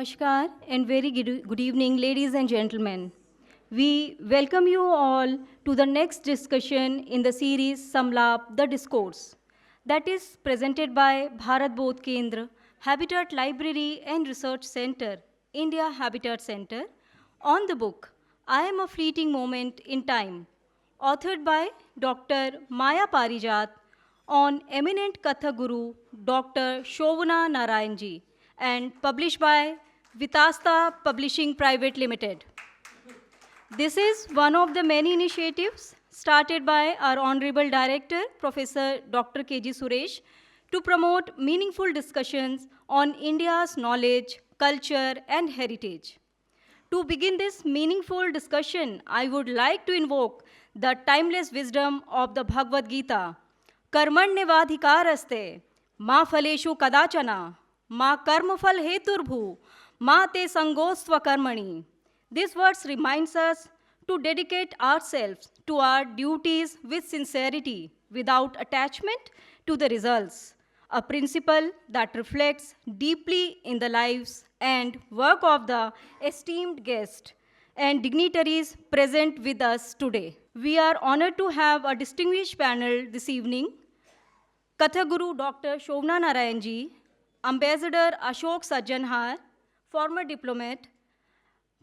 Namaskar and very good evening, ladies and gentlemen. We welcome you all to the next discussion in the series Samlapa, the Discourse, that is presented by Bharat Bodh Kendra, Habitat Library and Research Center, India Habitat Center, on the book I Am a Fleeting Moment in Time, authored by Dr. Maya Parijat on eminent Kathak Guru Dr. Shovana Narayan ji, and published by Vitasta Publishing Private Limited. This is one of the many initiatives started by our Honorable Director, Professor Dr. K.G. Suresh, to promote meaningful discussions on India's knowledge, culture, and heritage. To begin this meaningful discussion, I would like to invoke the timeless wisdom of the Bhagavad Gita. Karmanyavadhikaraste, ma phaleshu kadachana, ma karmafal heturbhu, ma te sangostva karmani. These words reminds us to dedicate ourselves to our duties with sincerity, without attachment to the results, a principle that reflects deeply in the lives and work of the esteemed guests and dignitaries present with us today. We are honored to have a distinguished panel this evening. Kathak Guru Dr. Shovana Narayan ji, Ambassador Ashok Sajjanhar, former diplomat,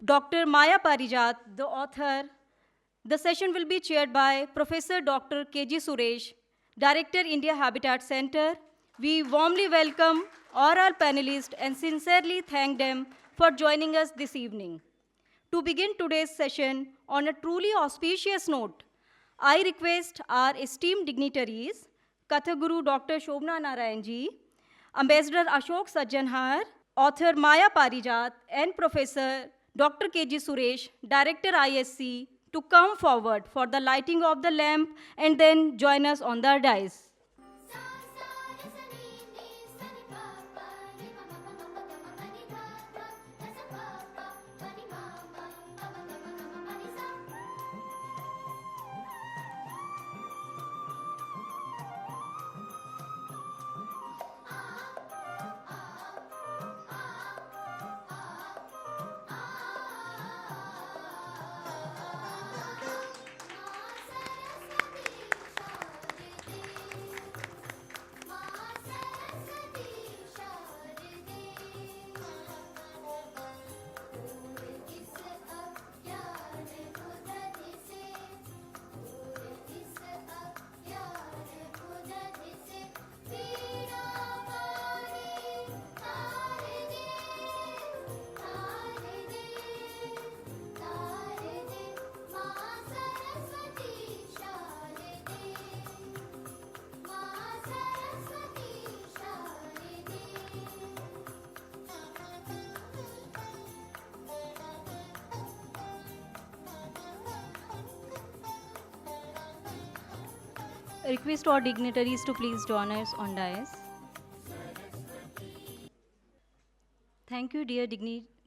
Dr. Maya Parijat, the author. The session will be chaired by Professor Dr. K.G. Suresh, Director, India Habitat Center. We warmly welcome all our panelists and sincerely thank them for joining us this evening. To begin today's session on a truly auspicious note, I request our esteemed dignitaries, Kathak Guru Dr. Shovana Narayan ji, Ambassador Ashok Sajjanhar, author Maya Parijat, and Professor Dr. K.G. Suresh, Director-IHC, to come forward for the lighting of the lamp and then join us on the dais. I request all dignitaries to please join us on dais. Thank you, dear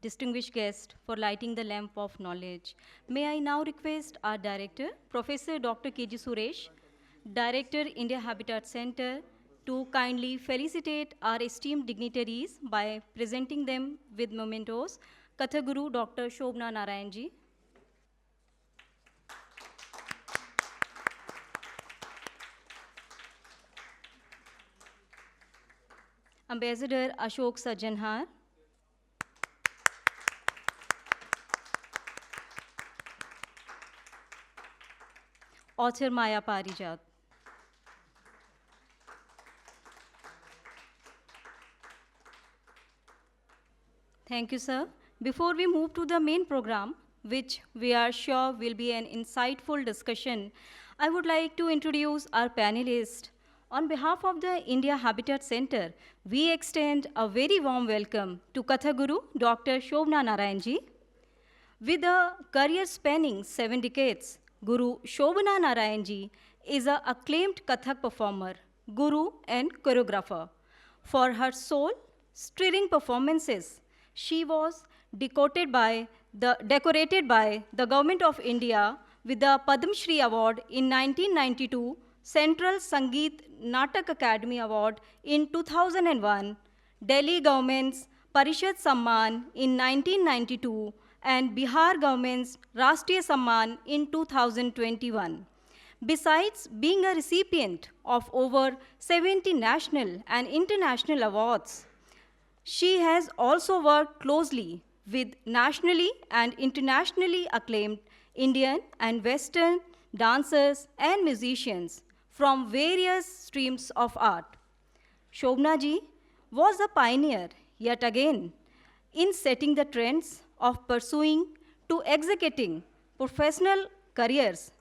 distinguished guest, for lighting the lamp of knowledge. May I now request our director, Professor Dr. K.G. Suresh, Director, India Habitat Center, to kindly felicitate our esteemed dignitaries by presenting them with mementos. Kathak Guru Dr. Shovana Narayan ji. Ambassador Ashok Sajjanhar, author Maya Parijat. Thank you, sir. Before we move to the main program, which we are sure will be an insightful discussion, I would like to introduce our panelists. On behalf of the India Habitat Center, we extend a very warm welcome to Kathak Guru Dr. Shovana Narayan ji. With a career spanning 7 decades, Guru Shovana Narayan ji is an acclaimed Kathak performer, guru, and choreographer. For her soul-stirring performances, she was decorated by the Government of India with the Padma Shri Award in 1992, Central Sangeet Natak Academy Award in 2001, Delhi government's Parishad Samman in 1992 and Bihar government's Rashtriya Samman in 2021. Besides being a recipient of over 70 national and international awards, she has also worked closely with nationally and internationally acclaimed Indian and Western dancers and musicians from various streams of art. Shovana ji was a pioneer, yet again, in setting the trends of pursuing to executing professional careers,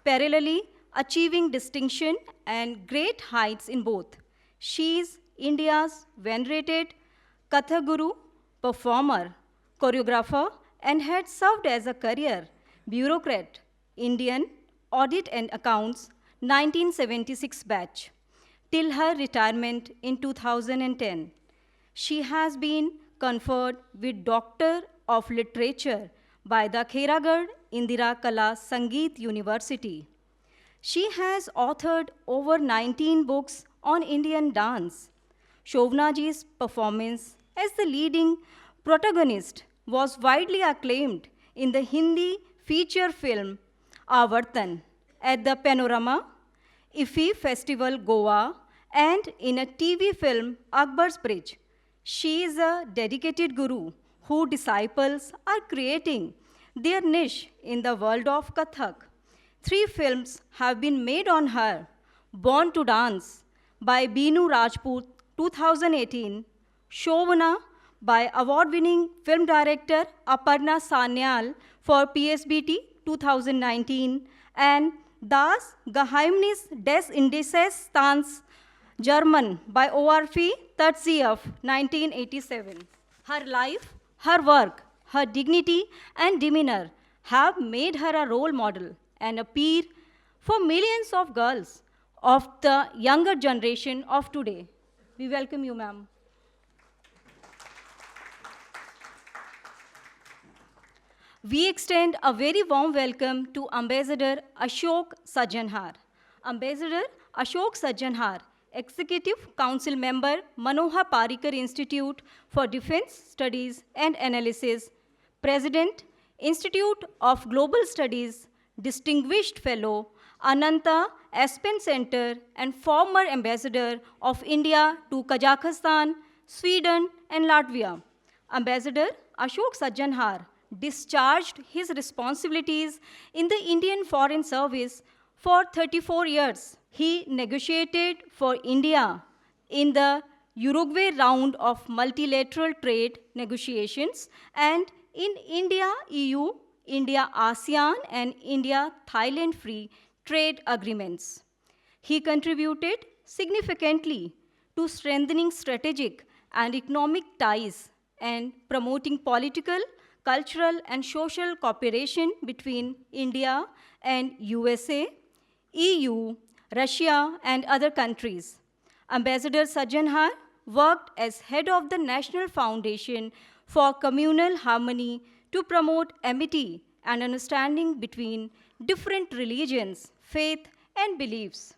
parallelly achieving distinction and great heights in both. She is India's venerated Kathak Guru, performer, choreographer, and had served as a career bureaucrat, Indian Audit and Accounts, 1976 batch, till her retirement in 2010. She has been conferred with Doctor of Literature by the Kheragad Indira Kala Sangeet University. She has authored over 19 books on Indian dance. Shovana ji's performance as the leading protagonist was widely acclaimed in the Hindi feature film Avartan at the Panorama, IFFI Festival Goa, and in a TV film Akbar's Bridge. She is a dedicated guru whose disciples are creating their niche in the world of Kathak. 3 films have been made on her: Born to Dance by Binu Rajput 2018, Shovana by award-winning film director Aparna Sanyal for PSBT 2019, and Das Geheimnis des Indizes German by ORF Tatsiev 1987. Her life, her work, her dignity and demeanor have made her a role model and a peer for millions of girls of the younger generation of today. We welcome you, ma'am. We extend a very warm welcome to Ambassador Ashok Sajjanhar. Ambassador Ashok Sajjanhar, Executive Council Member, Manohar Parrikar Institute for Defense Studies and Analysis, President, Institute of Global Studies, Distinguished Fellow, Ananta Aspen Center, and former Ambassador of India to Kazakhstan, Sweden, and Latvia. Ambassador Ashok Sajjanhar discharged his responsibilities in the Indian Foreign Service for 34 years. He negotiated for India in the Uruguay round of multilateral trade negotiations and in India-EU, India-ASEAN, and India-Thailand free trade agreements. He contributed significantly to strengthening strategic and economic ties and promoting political, cultural, and social cooperation between India and USA, EU, Russia, and other countries. Ambassador Sajjanhar worked as head of the National Foundation for Communal Harmony to promote amity and understanding between different religions, faith, and beliefs.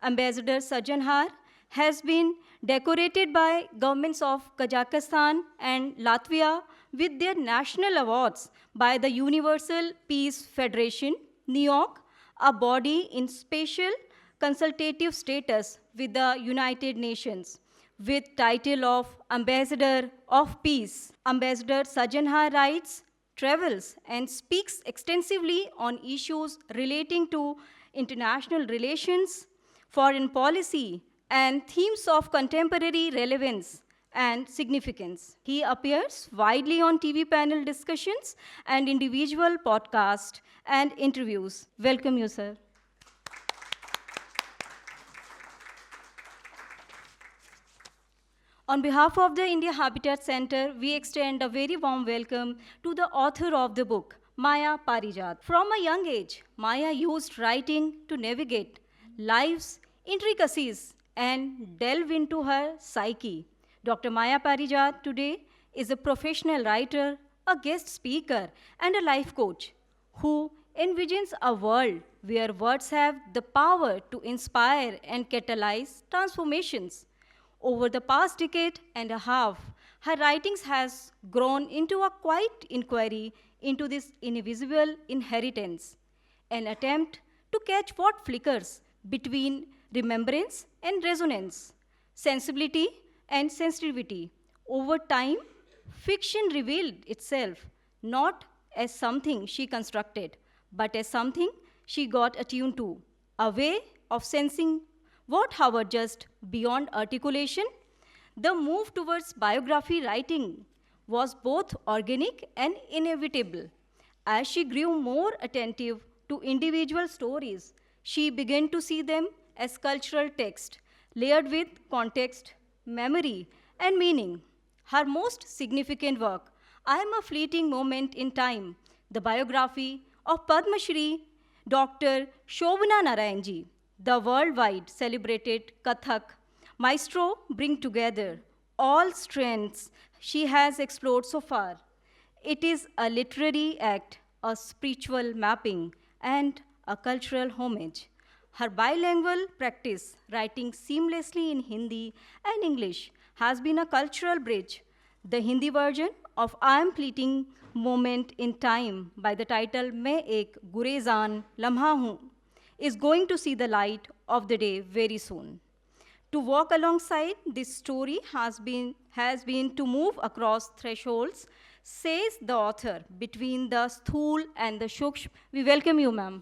Ambassador Sajjanhar has been decorated by governments of Kazakhstan and Latvia with their national awards by the Universal Peace Federation, New York, a body in special consultative status with the United Nations, with title of Ambassador of Peace. Ambassador Sajjanhar writes, travels, and speaks extensively on issues relating to international relations, foreign policy, and themes of contemporary relevance and significance. He appears widely on TV panel discussions and individual podcasts and interviews. Welcome you, sir. On behalf of the India Habitat Center, we extend a very warm welcome to the author of the book, Maya Parijat. From a young age, Maya used writing to navigate life's intricacies and delve into her psyche. Dr. Maya Parijat today is a professional writer, a guest speaker, and a life coach who envisions a world where words have the power to inspire and catalyze transformations. Over the past decade and a half, Her writings has grown into a quiet inquiry into this invisible inheritance, an attempt to catch what flickers between remembrance and resonance, sensibility and sensitivity. Over time, fiction revealed itself not as something she constructed, but as something she got attuned to, a way of sensing what hovered just beyond articulation. The move towards biography writing was both organic and inevitable. As she grew more attentive to individual stories, she began to see them as cultural text, layered with context, memory, and meaning. Her most significant work, I Am a Fleeting Moment in Time, the biography of Padma Shri Dr. Shovana Narayan ji, the worldwide celebrated Kathak maestro, bring together all strengths she has explored so far. It is a literary act, a spiritual mapping, and a cultural homage. Her bilingual practice, writing seamlessly in Hindi and English, has been a cultural bridge. The Hindi version of I Am Fleeting Moment in Time by the title Main Ek Gurezan Lamha Hoon is going to see the light of the day very soon. To walk alongside this story has been to move across thresholds, says the author, between the sthul and the shuksh. We welcome you, ma'am.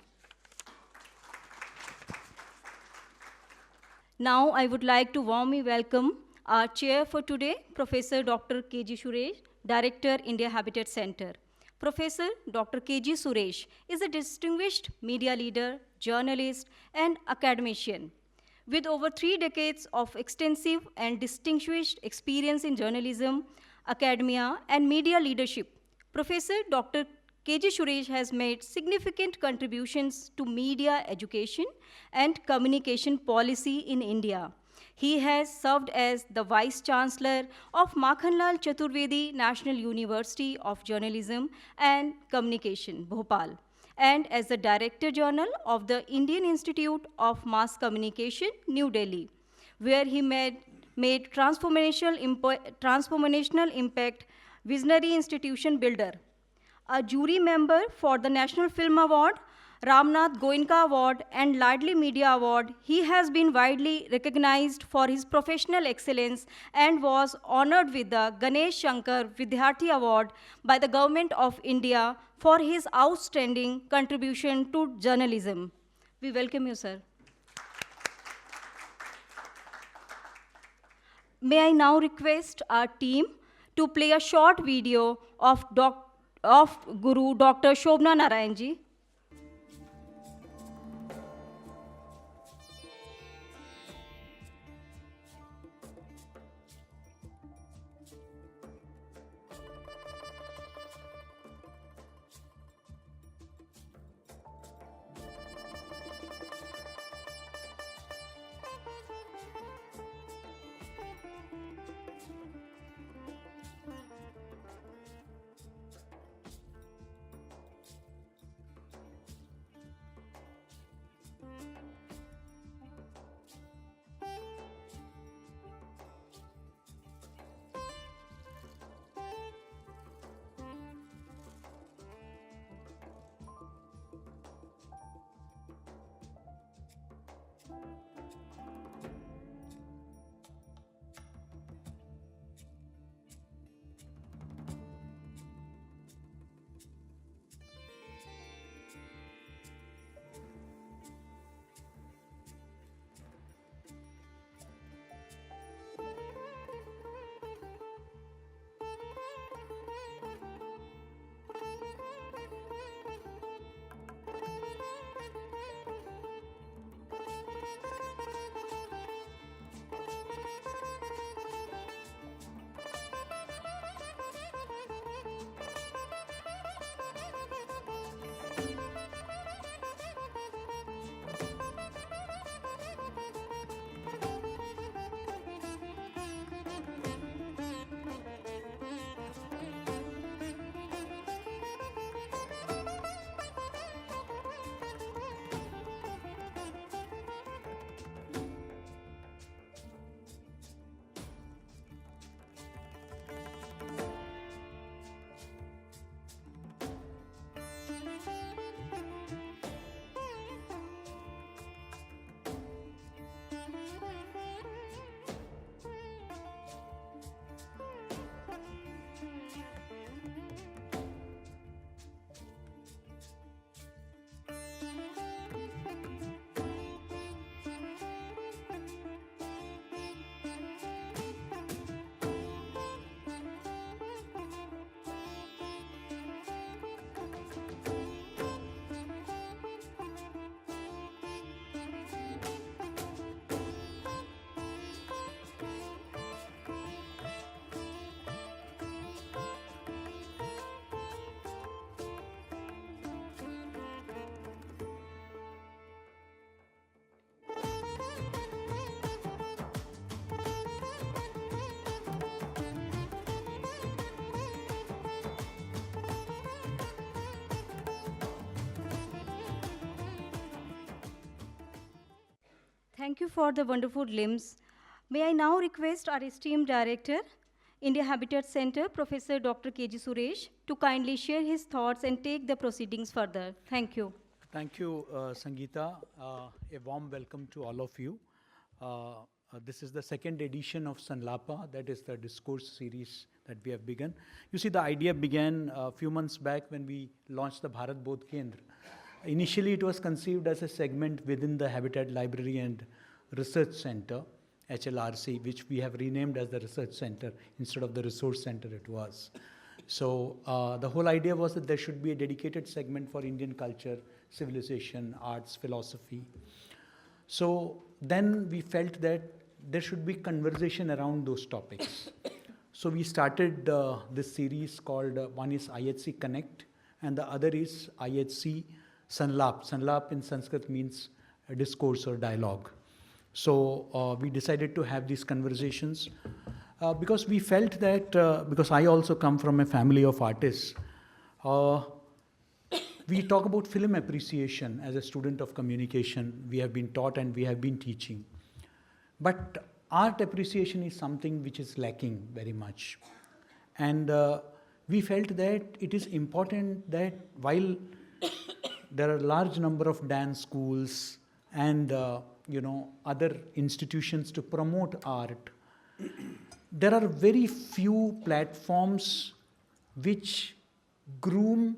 Now I would like to warmly welcome our chair for today, Professor Dr. K.G. Suresh, Director, India Habitat Center. Professor Dr. K.G. Suresh is a distinguished media leader, journalist, and academician. With over 3 decades of extensive and distinguished experience in journalism, academia, and media leadership, Professor Dr. K.G. Suresh has made significant contributions to media education and communication policy in India. He has served as the Vice Chancellor of Makhanlal Chaturvedi National University of Journalism and Communication, Bhopal, and as the Director General of the Indian Institute of Mass Communication, New Delhi, where he made transformational impact, visionary institution builder. A jury member for the National Film Award, Ramnath Goenka Award, and Ladli Media Award, he has been widely recognized for his professional excellence and was honored with the Ganesh Shankar Vidyarthi Award by the Government of India for his outstanding contribution to journalism. We welcome you, sir. May I now request our team to play a short video of Guru Dr. Shovana Narayan ji. you for the wonderful limbs. May I now request our esteemed director, India Habitat Center, Professor Dr. K.G. Suresh, to kindly share his thoughts and take the proceedings further. Thank you. Thank you, Sangeeta. A warm welcome to all of you. This is the second edition of Samlapa, that is the Discoure Series that we have begun. You see, the idea began a few months back when we launched the Bharat Bodh Kendra. Initially, it was conceived as a segment within the Habitat Library and Research Center, HLRC, which we have renamed as the Research Center instead of the Resource Center it was. So the whole idea was that there should be a dedicated segment for Indian culture, civilization, arts, philosophy. So then we felt that there should be conversation around those topics. So we started this series called, one is IHC Connect, and the other is IHC Samlap. Samlap in Sanskrit means a discourse or dialogue. So we decided to have these conversations because we felt that, because I also come from a family of artists, we talk about film appreciation as a student of communication. We have been taught and we have been teaching. But art appreciation is something which is lacking very much. And we felt that it is important that while there are a large number of dance schools and other institutions to promote art, there are very few platforms which groom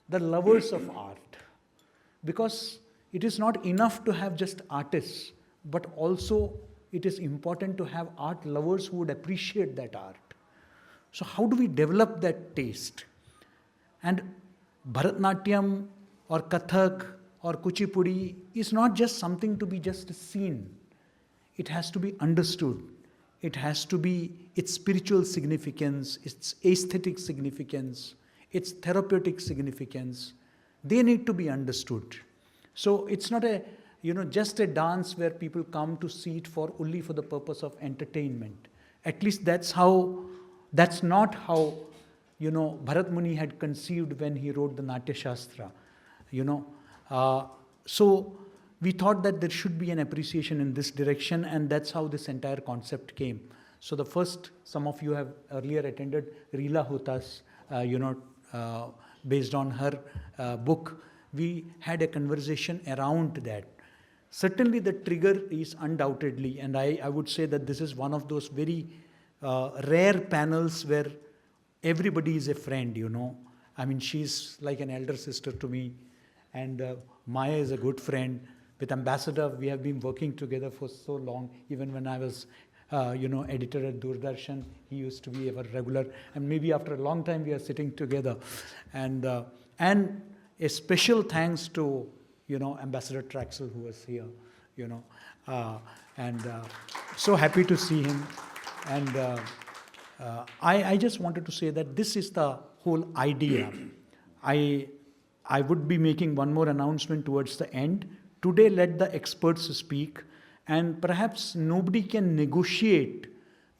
the lovers of art, because it is not enough to have just artists, but also it is important to have art lovers who would appreciate that art. So how do we develop that taste? And Bharatnatyam or Kathak or Kuchipudi is not just something to be just seen. It has to be understood. It has to be its spiritual significance, its aesthetic significance, its therapeutic significance. They need to be understood. So it's not a, just a dance where people come to see it only for the purpose of entertainment. At least that's not how, Bharat Muni had conceived when he wrote the Natya Shastra, So we thought that there should be an appreciation in this direction, and that's how this entire concept came. So the first, some of you have earlier attended Reela Hotas, based on her book. We had a conversation around that. Certainly the trigger is undoubtedly, and I would say that this is one of those very rare panels where everybody is a friend, I mean, she's like an elder sister to me, and Maya is a good friend. With Ambassador, we have been working together for so long. Even when I was, editor at Doordarshan, he used to be our regular. And maybe after a long time, we are sitting together. And a special thanks to, Ambassador Traxel, who was here, so happy to see him. And I just wanted to say that this is the whole idea. I would be making one more announcement towards the end. Today, let the experts speak, and perhaps nobody can negotiate,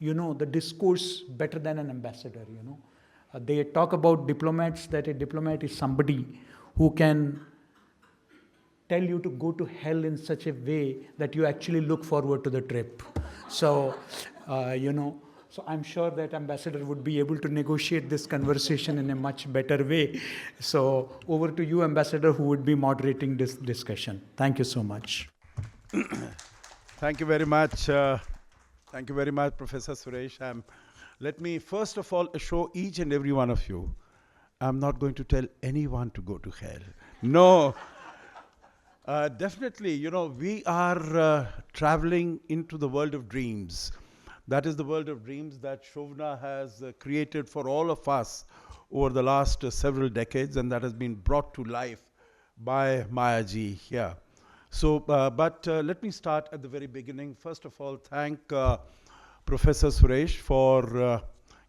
the discourse better than an ambassador, They talk about diplomats, that a diplomat is somebody who can tell you to go to hell in such a way that you actually look forward to the trip. So, so I'm sure that Ambassador would be able to negotiate this conversation in a much better way. So over to you, Ambassador, who would be moderating this discussion. Thank you so much. Thank you very much. Thank you very much, Professor Suresh. Let me first of all assure each and every one of you, I'm not going to tell anyone to go to hell. No. Definitely, we are traveling into the world of dreams. That is the world of dreams that Shovana has created for all of us over the last several decades, and that has been brought to life by Maya ji here. So, but let me start at the very beginning. First of all, thank Professor Suresh for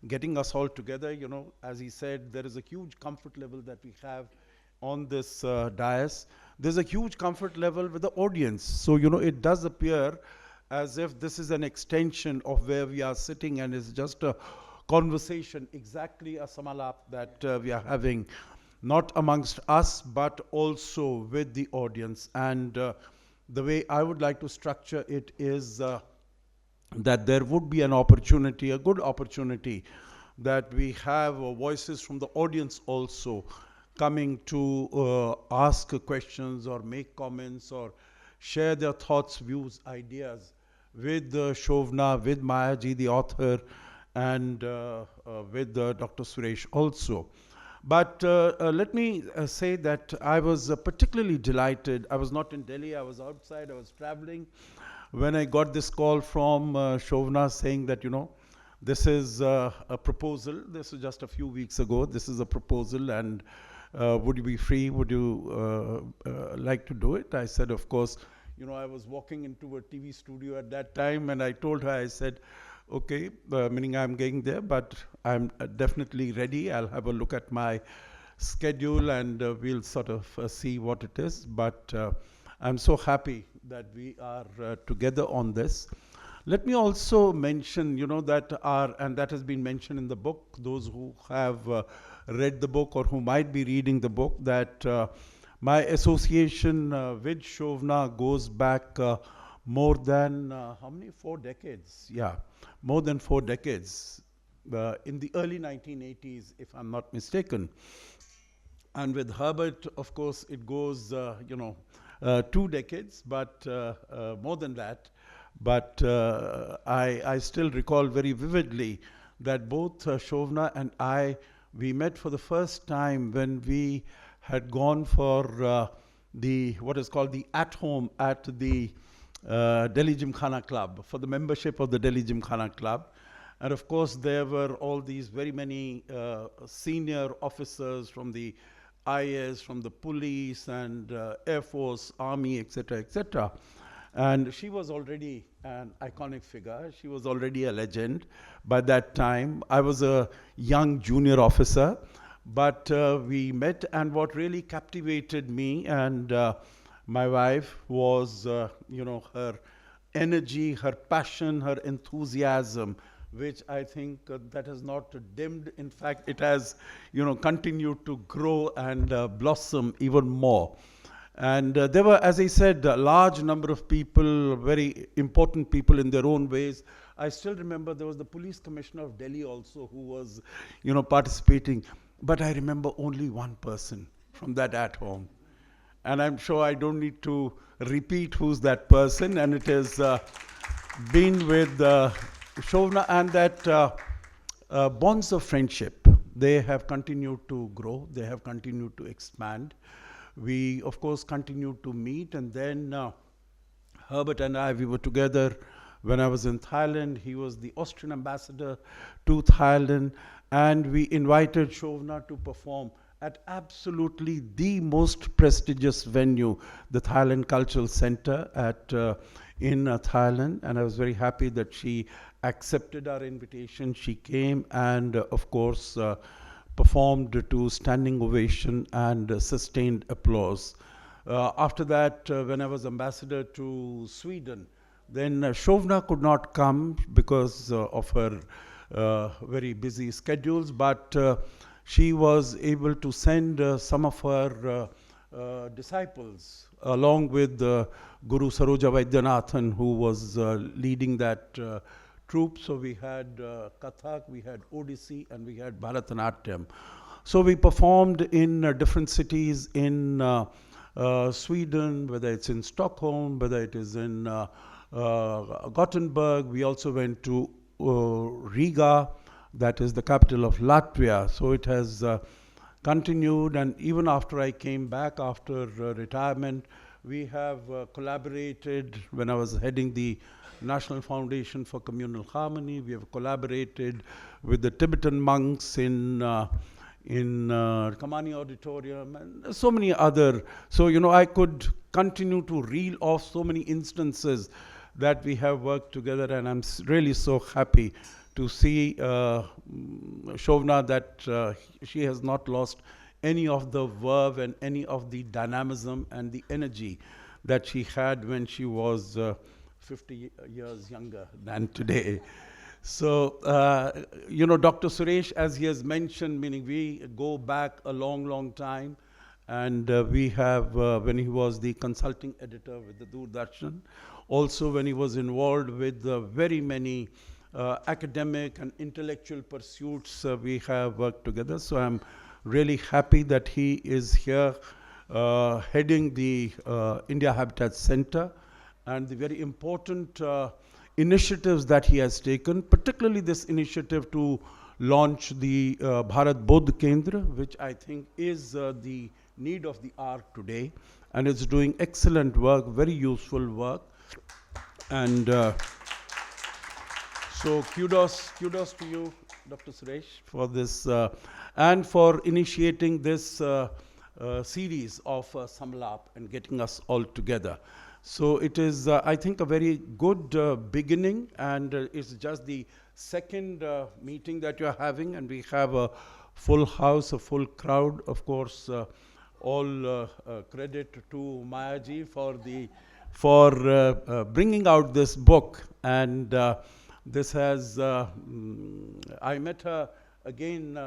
getting us all together. As he said, there is a huge comfort level that we have on this dais. There's a huge comfort level with the audience. So, it does appear as if this is an extension of where we are sitting, and it's just a conversation, exactly a samalap that we are having, not amongst us, but also with the audience. And the way I would like to structure it is that there would be an opportunity, a good opportunity, that we have voices from the audience also coming to ask questions or make comments or share their thoughts, views, ideas with Shovana, with Maya ji, the author, and with Dr. Suresh also. But let me say that I was particularly delighted. I was not in Delhi, I was outside, I was traveling, when I got this call from Shovana saying that, this is a proposal. This is just a few weeks ago. This is a proposal, and would you be free? Would you like to do it? I said, of course. I was walking into a TV studio at that time, and I told her, I said, okay, meaning I'm going there, but I'm definitely ready. I'll have a look at my schedule, and we'll sort of see what it is. But I'm so happy that we are together on this. Let me also mention, that and that has been mentioned in the book, those who have read the book or who might be reading the book, that my association with Shovana goes back more than, how many? 4 decades. Yeah, more than 4 decades. In the early 1980s, if I'm not mistaken. And with Herbert, of course, it goes, 2 decades, but more than that. But I still recall very vividly that both Shovana and I, we met for the first time when we had gone for what is called the at-home at the Delhi Gymkhana Club, for the membership of the Delhi Gymkhana Club. And of course, there were all these very many senior officers from the IS, from the police and Air Force, Army, etc., etc. And she was already an iconic figure. She was already a legend by that time. I was a young junior officer, but we met, and what really captivated me and my wife was, her energy, her passion, her enthusiasm, which I think that has not dimmed. In fact, it has, continued to grow and blossom even more. And there were, as I said, a large number of people, very important people in their own ways. I still remember there was the police commissioner of Delhi also who was, participating. But I remember only one person from that at-home. And I'm sure I don't need to repeat who's that person. And it has been with Shovana, and that bonds of friendship, they have continued to grow. They have continued to expand. We, of course, continued to meet, and then Herbert and I, we were together when I was in Thailand. He was the Austrian ambassador to Thailand, and we invited Shovana to perform at absolutely the most prestigious venue, the Thailand Cultural Center in Thailand, and I was very happy that she accepted our invitation. She came and, of course, performed to standing ovation and sustained applause. After that, when I was ambassador to Sweden, then Shovana could not come because of her very busy schedules, but she was able to send some of her disciples along with Guru Saroja Vaidyanathan, who was leading that troupe. So we had Kathak, we had Odissi, and we had Bharatanatyam. So we performed in different cities in Sweden, whether it's in Stockholm, whether it is in Gothenburg. We also went to Riga, that is the capital of Latvia. So it has continued, and even after I came back after retirement, we have collaborated. When I was heading the National Foundation for Communal Harmony, we have collaborated with the Tibetan monks in Kamani Auditorium, and so many other. So, I could continue to reel off so many instances that we have worked together, and I'm really so happy to see Shovana that she has not lost any of the verve and any of the dynamism and the energy that she had when she was 50 years younger than today. So, Dr. Suresh, as he has mentioned, meaning we go back a long, long time. And we have, when he was the consulting editor with the Doordarshan, also when he was involved with very many academic and intellectual pursuits, we have worked together. So I'm really happy that he is here heading the India Habitat Center and the very important initiatives that he has taken, particularly this initiative to launch the Bharat Bodh Kendra, which I think is the need of the hour today, and it's doing excellent work, very useful work. And so kudos to you, Dr. Suresh, for this and for initiating this series of Samlapa and getting us all together. So it is, I think, a very good beginning, and it's just the second meeting that you're having, and we have a full house, a full crowd. Of course, all credit to Maya ji for bringing out this book. And this has, I met her again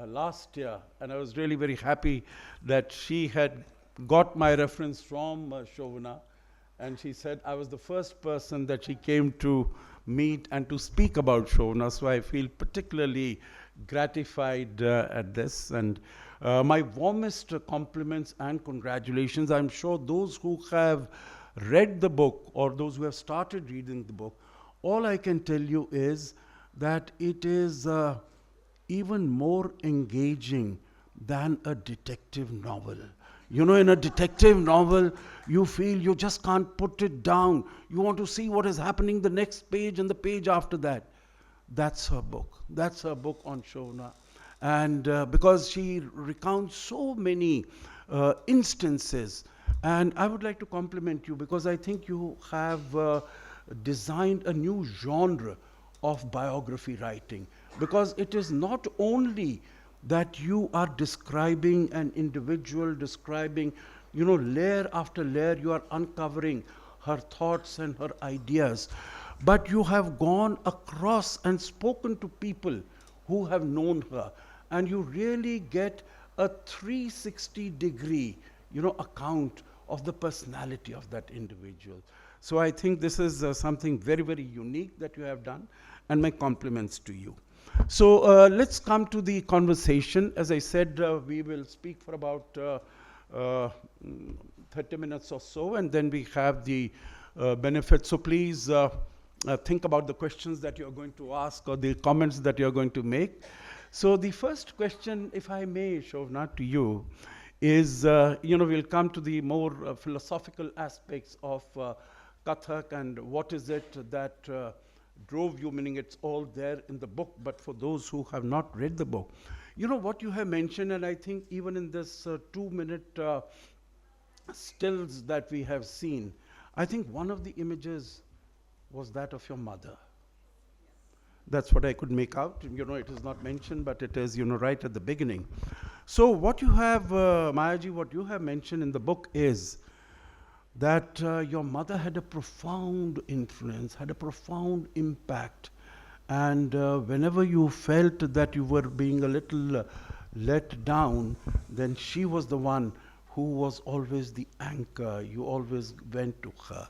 last year, and I was really very happy that she had got my reference from Shovana, and she said I was the first person that she came to meet and to speak about Shovana, so I feel particularly gratified at this. And my warmest compliments and congratulations. I'm sure those who have read the book or those who have started reading the book, all I can tell you is that it is even more engaging than a detective novel. You know, in a detective novel, you feel you just can't put it down. You want to see what is happening the next page and the page after that. That's her book. That's her book on Shovana. And because she recounts so many instances, and I would like to compliment you because I think you have designed a new genre of biography writing, because it is not only that you are describing an individual, describing, you know, layer after layer, you are uncovering her thoughts and her ideas, but you have gone across and spoken to people who have known her, and you really get a 360-degree, you know, account of the personality of that individual. So I think this is something very, very unique that you have done, and my compliments to you. So let's come to the conversation. As I said, we will speak for about 30 minutes or so, and then we have the benefits. So please think about the questions that you're going to ask or the comments that you're going to make. So the first question, if I may, Shovana, to you, is, you know, we'll come to the more philosophical aspects of Kathak and what is it that drove you, meaning it's all there in the book, but for those who have not read the book, you know what you have mentioned, and I think even in this 2-minute stills that we have seen, I think one of the images was that of your mother. That's what I could make out. You know, it is not mentioned, but it is, you know, right at the beginning. So what you have, Mayaji, what you have mentioned in the book is that your mother had a profound influence, had a profound impact. And whenever you felt that you were being a little let down, then she was the one who was always the anchor. You always went to her.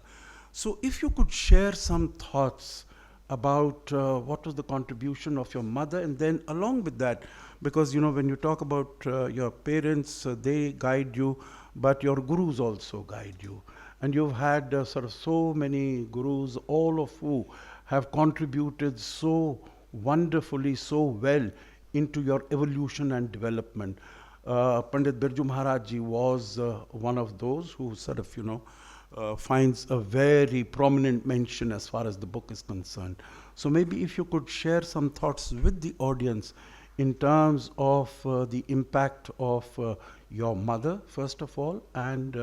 So if you could share some thoughts about what was the contribution of your mother, and then along with that, because, you know, when you talk about your parents, they guide you, but your gurus also guide you. And you've had sort of so many gurus, all of who have contributed so wonderfully, so well into your evolution and development. Pandit Birju Maharaj ji was one of those who sort of, you know, finds a very prominent mention as far as the book is concerned. So maybe if you could share some thoughts with the audience in terms of the impact of your mother, first of all, and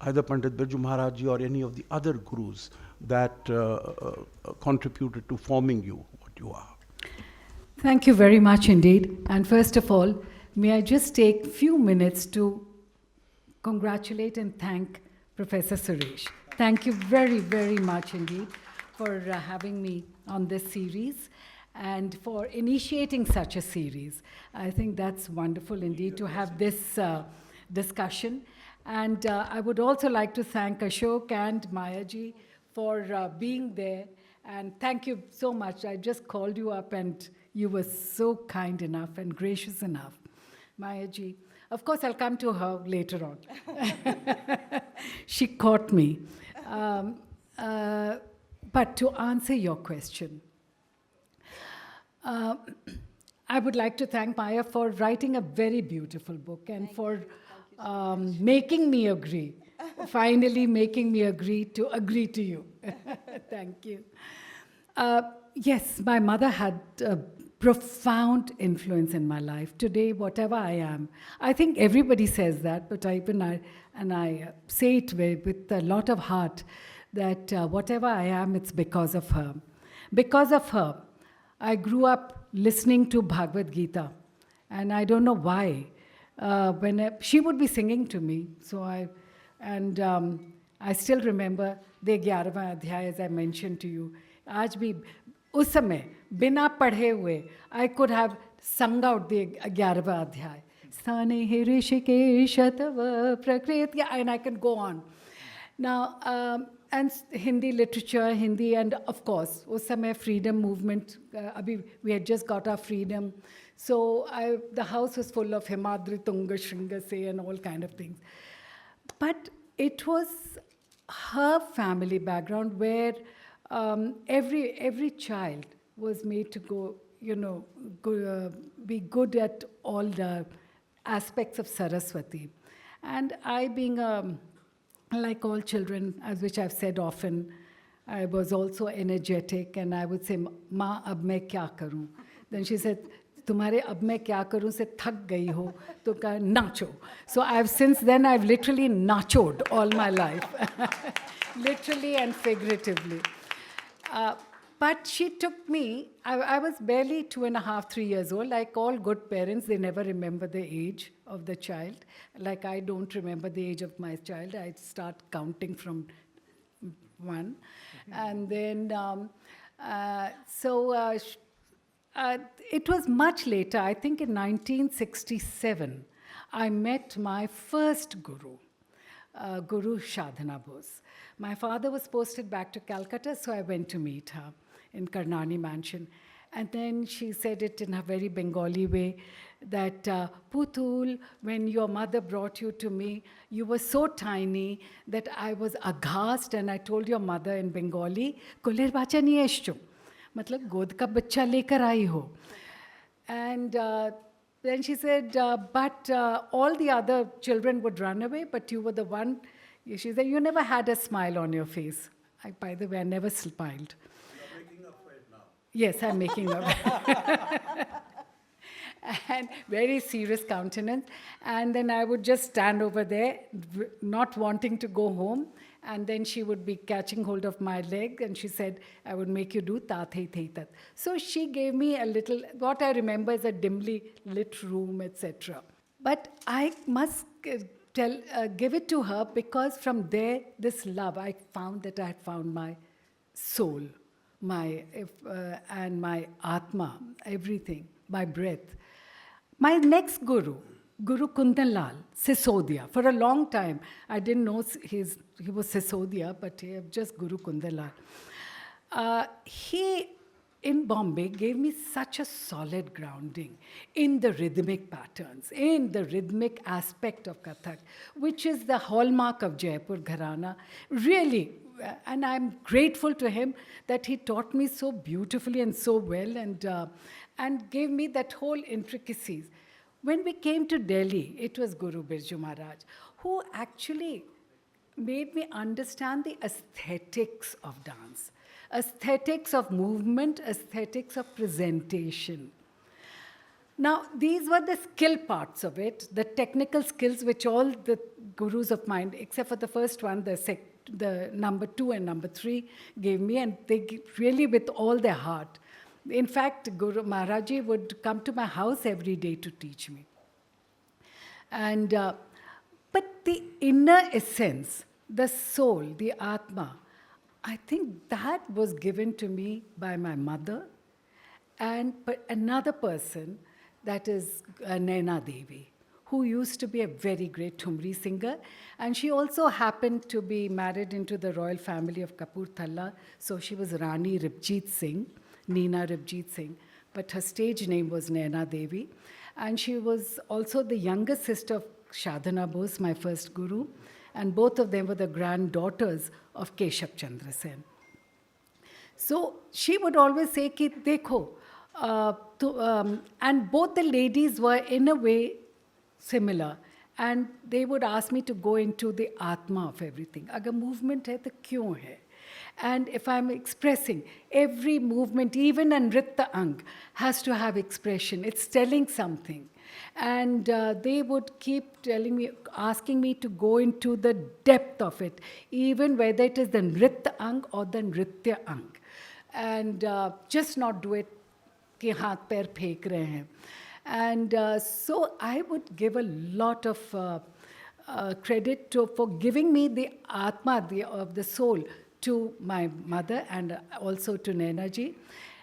either Pandit Birju Maharaj ji or any of the other gurus that contributed to forming you what you are. Thank you very much indeed. And first of all, may I just take a few minutes to congratulate and thank Professor Suresh. Thank you very, very much indeed for having me on this series and for initiating such a series. I think that's wonderful indeed to have this discussion. And I would also like to thank Ashok and Maya ji for being there. And thank you so much. I just called you up and you were so kind enough and gracious enough. Maya ji. Of course, I'll come to her later on. She caught me. But to answer your question, I would like to thank Maya for writing a very beautiful book and for making me agree, finally making me agree to you. Thank you. Yes, my mother had a profound influence in my life. Today, whatever I am, I think everybody says that, but I say it with a lot of heart, that whatever I am, it's because of her. Because of her, I grew up listening to Bhagavad Gita, and I don't know why. She would be singing to me, I still remember the 11वां अध्याय, as I mentioned to you. आज भी उस समय बिना पढ़े हुए I could have sung out the 11वां अध्याय. स्थाने हे ऋषिकेश तव प्रकृति, and I can go on. Now, and Hindi literature, Hindi, and of course, उस समय freedom movement, we had just got our freedom. So the house was full of Himadri, Tunga, Shringase, and all kind of things. But it was her family background where every child was made to go, be good at all the aspects of Saraswati. And I, being like all children, as which I've said often, I was also energetic, and I would say, "Ma, ab main kya karu?" Then she said, "Tumhare ab main kya karu se thak gayi ho, to ka nacho." So since then I've literally nachoed all my life, literally and figuratively. But she took me, I was barely 2.5, 3 years old. Like all good parents, they never remember the age of the child. Like I don't remember the age of my child. I start counting from 1. And then, it was much later, I think in 1967, I met my first guru, Guru Sadhana Bose. My father was posted back to Calcutta, so I went to meet her in Karnani Mansion. And then she said it in a very Bengali way, that Putul, when your mother brought you to me, you were so tiny that I was aghast, and I told your mother in Bengali, "Kuler bacha niye escho," matlab god ka bachcha lekar aayi ho. And then she said, but all the other children would run away, but you were the one. She said, "You never had a smile on your face." By the way, I never smiled. You're making up for it now. Yes, I'm making up. And very serious countenance. And then I would just stand over there, not wanting to go home. And then she would be catching hold of my leg, and she said, "I would make you do ta thei thei tat." So she gave me a little, what I remember is a dimly lit room, etc. But I must give it to her, because from there, this love, I found that I had found my soul, and my Atma, everything, my breath. My next guru, Guru Kundan Lal, Sisodia. For a long time, I didn't know he was Sisodia, but just Guru Kundan Lal. He, in Bombay, gave me such a solid grounding in the rhythmic patterns, in the rhythmic aspect of Kathak, which is the hallmark of Jaipur Gharana. Really, and I'm grateful to him that he taught me so beautifully and so well, and gave me that whole intricacies. When we came to Delhi, it was Guru Birju Maharaj, who actually made me understand the aesthetics of dance, aesthetics of movement, aesthetics of presentation. Now, these were the skill parts of it, the technical skills which all the gurus of mine, except for the first one, the number 2 and number 3, gave me, and they really with all their heart. In fact, Guru Maharaji would come to my house every day to teach me. And but the inner essence, the soul, the Atma, I think that was given to me by my mother and another person, that is Naina Devi, who used to be a very great Thumri singer. And she also happened to be married into the royal family of Kapurthala. So she was Rani Ripjit Singh, Nina Ripjit Singh. But her stage name was Naina Devi. And she was also the younger sister of Sadhana Bose, my first guru. And both of them were the granddaughters of Keshav Chandra Sen. So she would always say, ki, dekho, and both the ladies were in a way similar. And they would ask me to go into the atma of everything. Agar movement hai, to kyun hai? And if I'm expressing, every movement, even a nritta ang, has to have expression. It's telling something. And they would keep telling me, asking me to go into the depth of it, even whether it is the nritta ang or the nritya ang. And just not do it ki haath pair phek rahe hain. And so I would give a lot of credit for giving me the atma of the soul to my mother and also to Naina ji.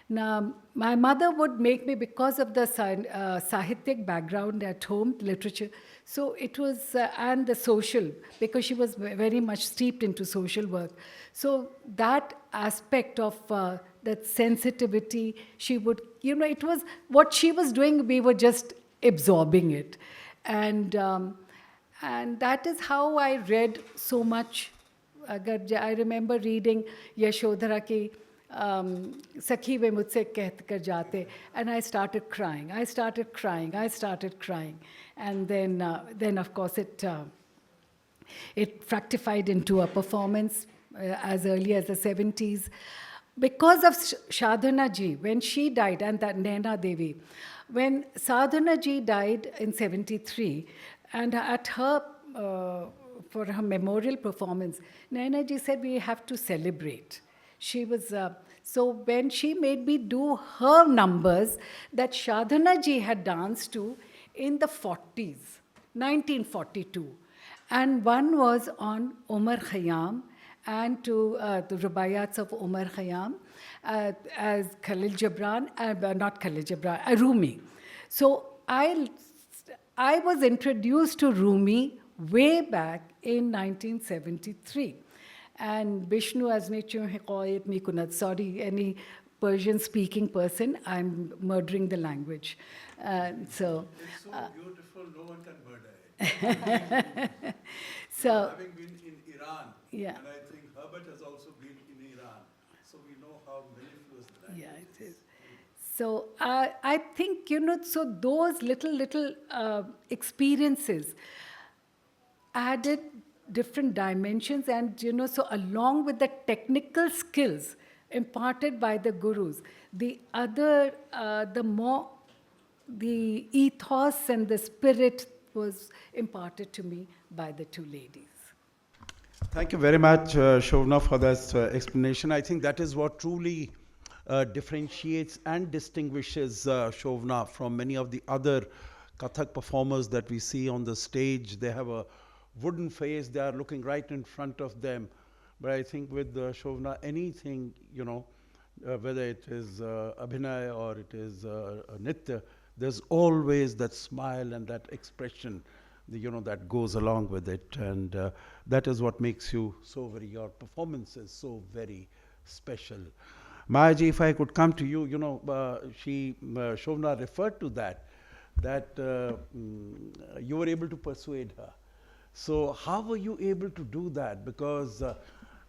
Now, my mother would make me, because of the Sahityak background at home, literature, so it was, and the social, because she was very much steeped into social work. So that aspect of that sensitivity, she would, it was what she was doing, we were just absorbing it. And that is how I read so much. I remember reading Yashodhara ki Sakhi ve mujhse keh kar jaate, and I started crying. I started crying. And then of course it fructified into a performance as early as the 70s. Because of Sadhana ji, when she died, and that Naina Devi, when Sadhana ji died in 73, and at her, for her memorial performance, Naina ji said, we have to celebrate. She was, so when she made me do her numbers that Sadhana ji had danced to in the 40s, 1942, and one was on Omar Khayyam, and to the rubayats of Omar Khayyam, as Khalil Gibran, not Khalil Gibran, Rumi. So I was introduced to Rumi way back in 1973. And Vishnu Aznechun Hiqayat Mikunat, sorry, any Persian-speaking person, I'm murdering the language. It's so beautiful, no one can murder it. So, having been in Iran, yeah. and I think Herbert has also been in Iran, so we know how mellifluous the language yeah, it is. So I think, so those little experiences added different dimensions, and so along with the technical skills imparted by the gurus, the ethos and the spirit was imparted to me by the two ladies. Thank you very much, Shovana, for that explanation. I think that is what truly differentiates and distinguishes Shovana from many of the other Kathak performers that we see on the stage. They have a wooden face, they are looking right in front of them. But I think with Shovana, anything, whether it is Abhinay or it is Nitya, there's always that smile and that expression, that goes along with it. And that is what makes you your performances so very special. Maya ji, if I could come to you, Shovana referred to that you were able to persuade her. So how were you able to do that? Because,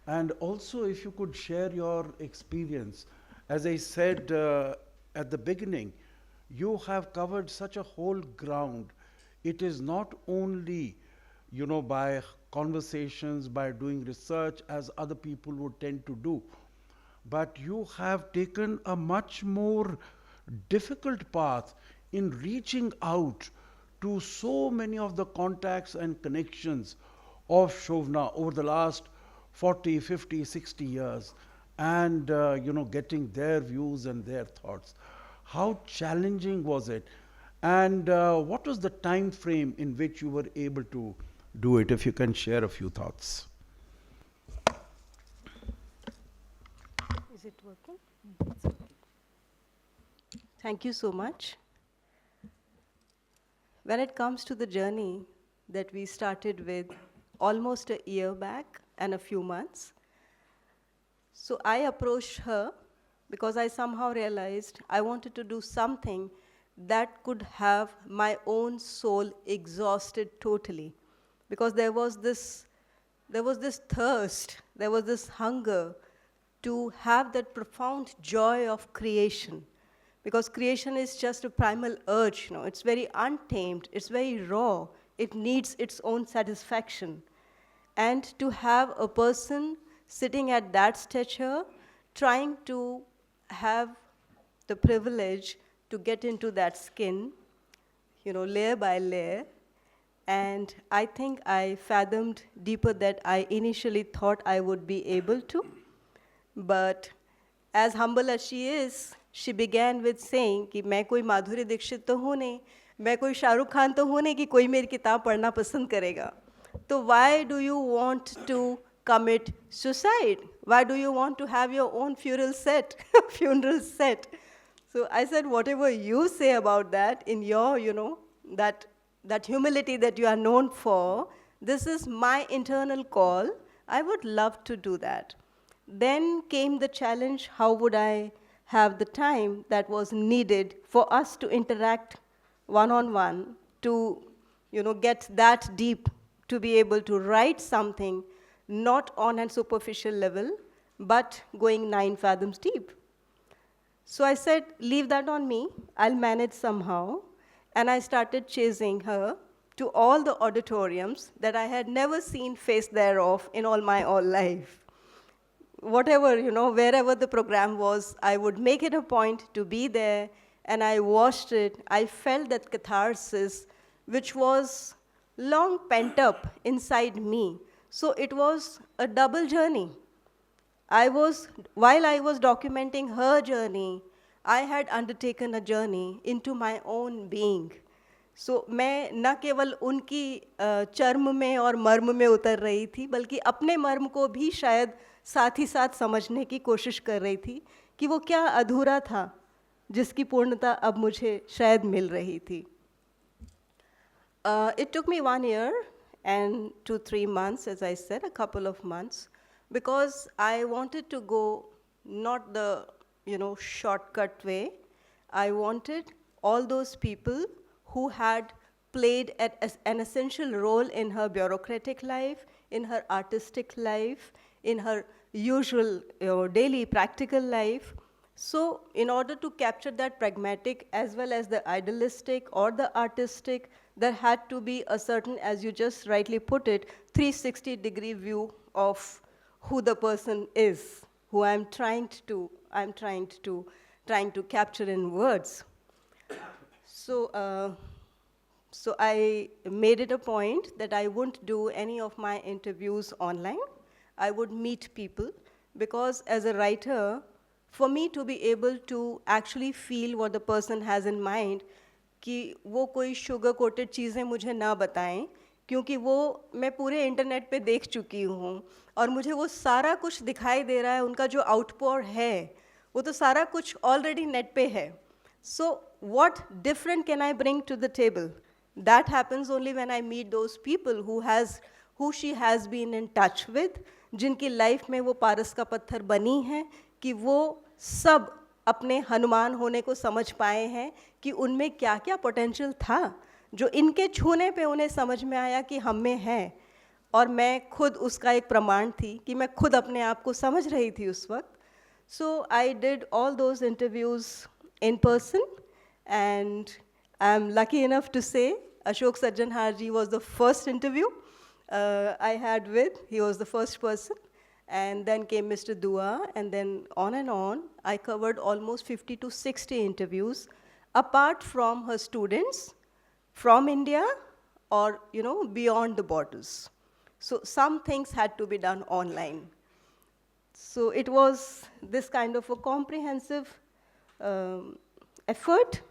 and also if you could share your experience. As I said at the beginning, you have covered such a whole ground. It is not only, by conversations, by doing research as other people would tend to do, but you have taken a much more difficult path in reaching out to so many of the contacts and connections of Shovana over the last 40, 50, 60 years, and getting their views and their thoughts. How challenging was it? And what was the time frame in which you were able to do it? If you can share a few thoughts. Is it working? Thank you so much. when it comes to the journey that we started with almost a year back and a few months, so I approached her because I somehow realized I wanted to do something that could have my own soul exhausted totally. Because there was this thirst, there was this hunger to have that profound joy of creation. Because creation is just a primal urge, you know, it's very untamed, it's very raw, it needs its own satisfaction. And to have a person sitting at that stature, trying to have the privilege to get into that skin, you know, layer by layer, and I think I fathomed deeper than I initially thought I would be able to. But as humble as she is, she began with saying कि मैं कोई माधुरी दीक्षित तो हूँ नहीं, मैं कोई शाहरुख खान तो हूँ नहीं कि कोई मेरी किताब पढ़ना पसंद करेगा. तो why do you want to commit suicide? Why do you want to have your own funeral set? So I said, whatever you say about that in your, you know, that humility that you are known for, this is my internal call. I would love to do that. Then came the challenge, how would I have the time that was needed for us to interact one-on-one, to, you know, get that deep, to be able to write something not on a superficial level, but going 9 fathoms deep. So I said, leave that on me, I'll manage somehow. And I started chasing her to all the auditoriums that I had never seen face thereof in all my life. Whatever, you know, wherever the program was, I would make it a point to be there, and I watched it. I felt that catharsis, which was long pent up inside me. So it was a double journey. While I was documenting her journey, I had undertaken a journey into my own being. So मैं न केवल उनकी चर्म में और मर्म में उतर रही थी, बल्कि अपने मर्म को भी शायद साथ ही साथ समझने की कोशिश कर रही थी कि वो क्या अधूरा था जिसकी पूर्णता अब मुझे शायद मिल रही थी. It took me 1 year and 2-3 months, as I said, a couple of months, because I wanted to go not the, you know, shortcut way. I wanted all those people who had played an essential role in her bureaucratic life, in her artistic life, in her usual, you know, daily practical life. So in order to capture that pragmatic as well as the idealistic or the artistic, there had to be a certain, as you just rightly put it, 360-degree view of who the person is, who I'm trying to capture in words. So I made it a point that I wouldn't do any of my interviews online. I would meet people, because as a writer, for me to be able to actually feel what the person has in mind, कि वो कोई sugar coated चीज़ें मुझे ना बताएं, क्योंकि वो मैं पूरे इंटरनेट पे देख चुकी हूँ और मुझे वो सारा कुछ दिखाई दे रहा है, उनका जो आउटपोर है वो तो सारा कुछ ऑलरेडी नेट पे है. So what different can I bring to the table? That happens only when I meet those people who she has been in touch with, जिनकी लाइफ में वो पारस का पत्थर बनी है, कि वो सब अपने हनुमान होने को समझ पाए हैं कि उनमें क्या क्या पोटेंशियल था, जो इनके छूने पे उन्हें समझ में आया कि हम में है. और मैं खुद उसका एक प्रमाण थी कि मैं खुद अपने आप को समझ रही थी उस वक्त. So I did all those interviews in person, and I'm lucky enough to say Ashok Sajjanhar ji was the first interview I had with. He was the first person. And then came Mr. Dua, and then on and on. I covered almost 50 to 60 interviews, apart from her students from India or, you know, beyond the borders. So some things had to be done online. So it was this kind of a comprehensive effort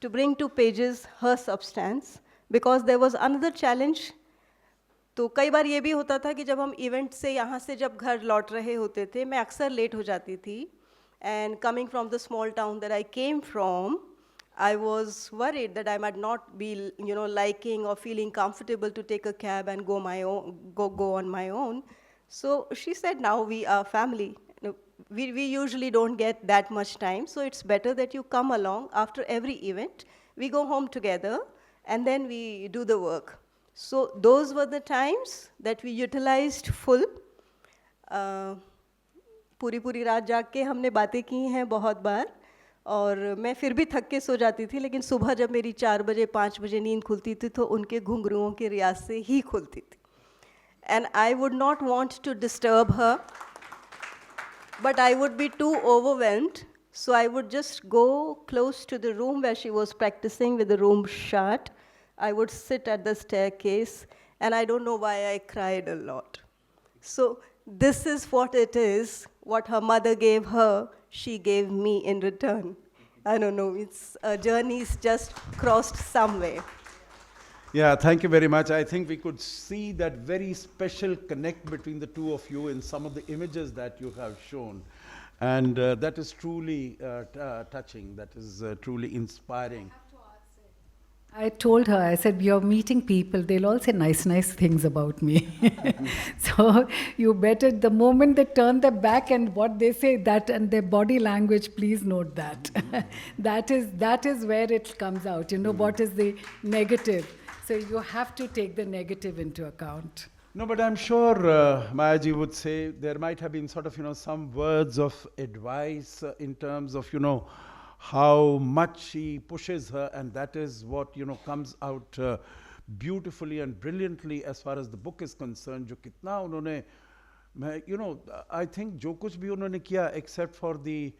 to bring to pages her substance, because there was another challenge. तो कई बार ये भी होता था कि जब हम event से यहाँ से जब घर लौट रहे होते थे, मैं अक्सर लेट हो जाती थी. And coming from the small town that I came from, I was worried that I might not be, liking or feeling comfortable to take a cab and go on my own. So she said, now we are family. We usually don't get that much time, so it's better that you come along after every event. We go home together, and then we do the work. So those were the times that we utilized full. पूरी रात जाग के हमने बातें की हैं बहुत बार, और मैं फिर भी थक के सो जाती थी, लेकिन सुबह जब मेरी 4 बजे 5 बजे नींद खुलती थी तो उनके घुंघरुओं के रियाज से ही खुलती थी. And I would not want to disturb her, but I would be too overwhelmed, so I would just go close to the room where she was practicing with the room shut. I would sit at the staircase, and I don't know why I cried a lot. So this is what it is, what her mother gave her, she gave me in return. I don't know, it's a journey's just crossed somewhere. Yeah, thank you very much. I think we could see that very special connect between the two of you in some of the images that you have shown. And that is truly touching, that is truly inspiring. I told her, I said, you're meeting people, they'll all say nice things about me. So you better, the moment they turn their back and what they say, that and their body language, please note that. that is where it comes out, what is the negative. So you have to take the negative into account. No, but I'm sure Mayaji would say there might have been sort of, some words of advice in terms of, how much she pushes her, and that is what, comes out beautifully and brilliantly as far as the book is concerned. Jo kitna unhone, I think jo kuch bhi unhone kiya, except for the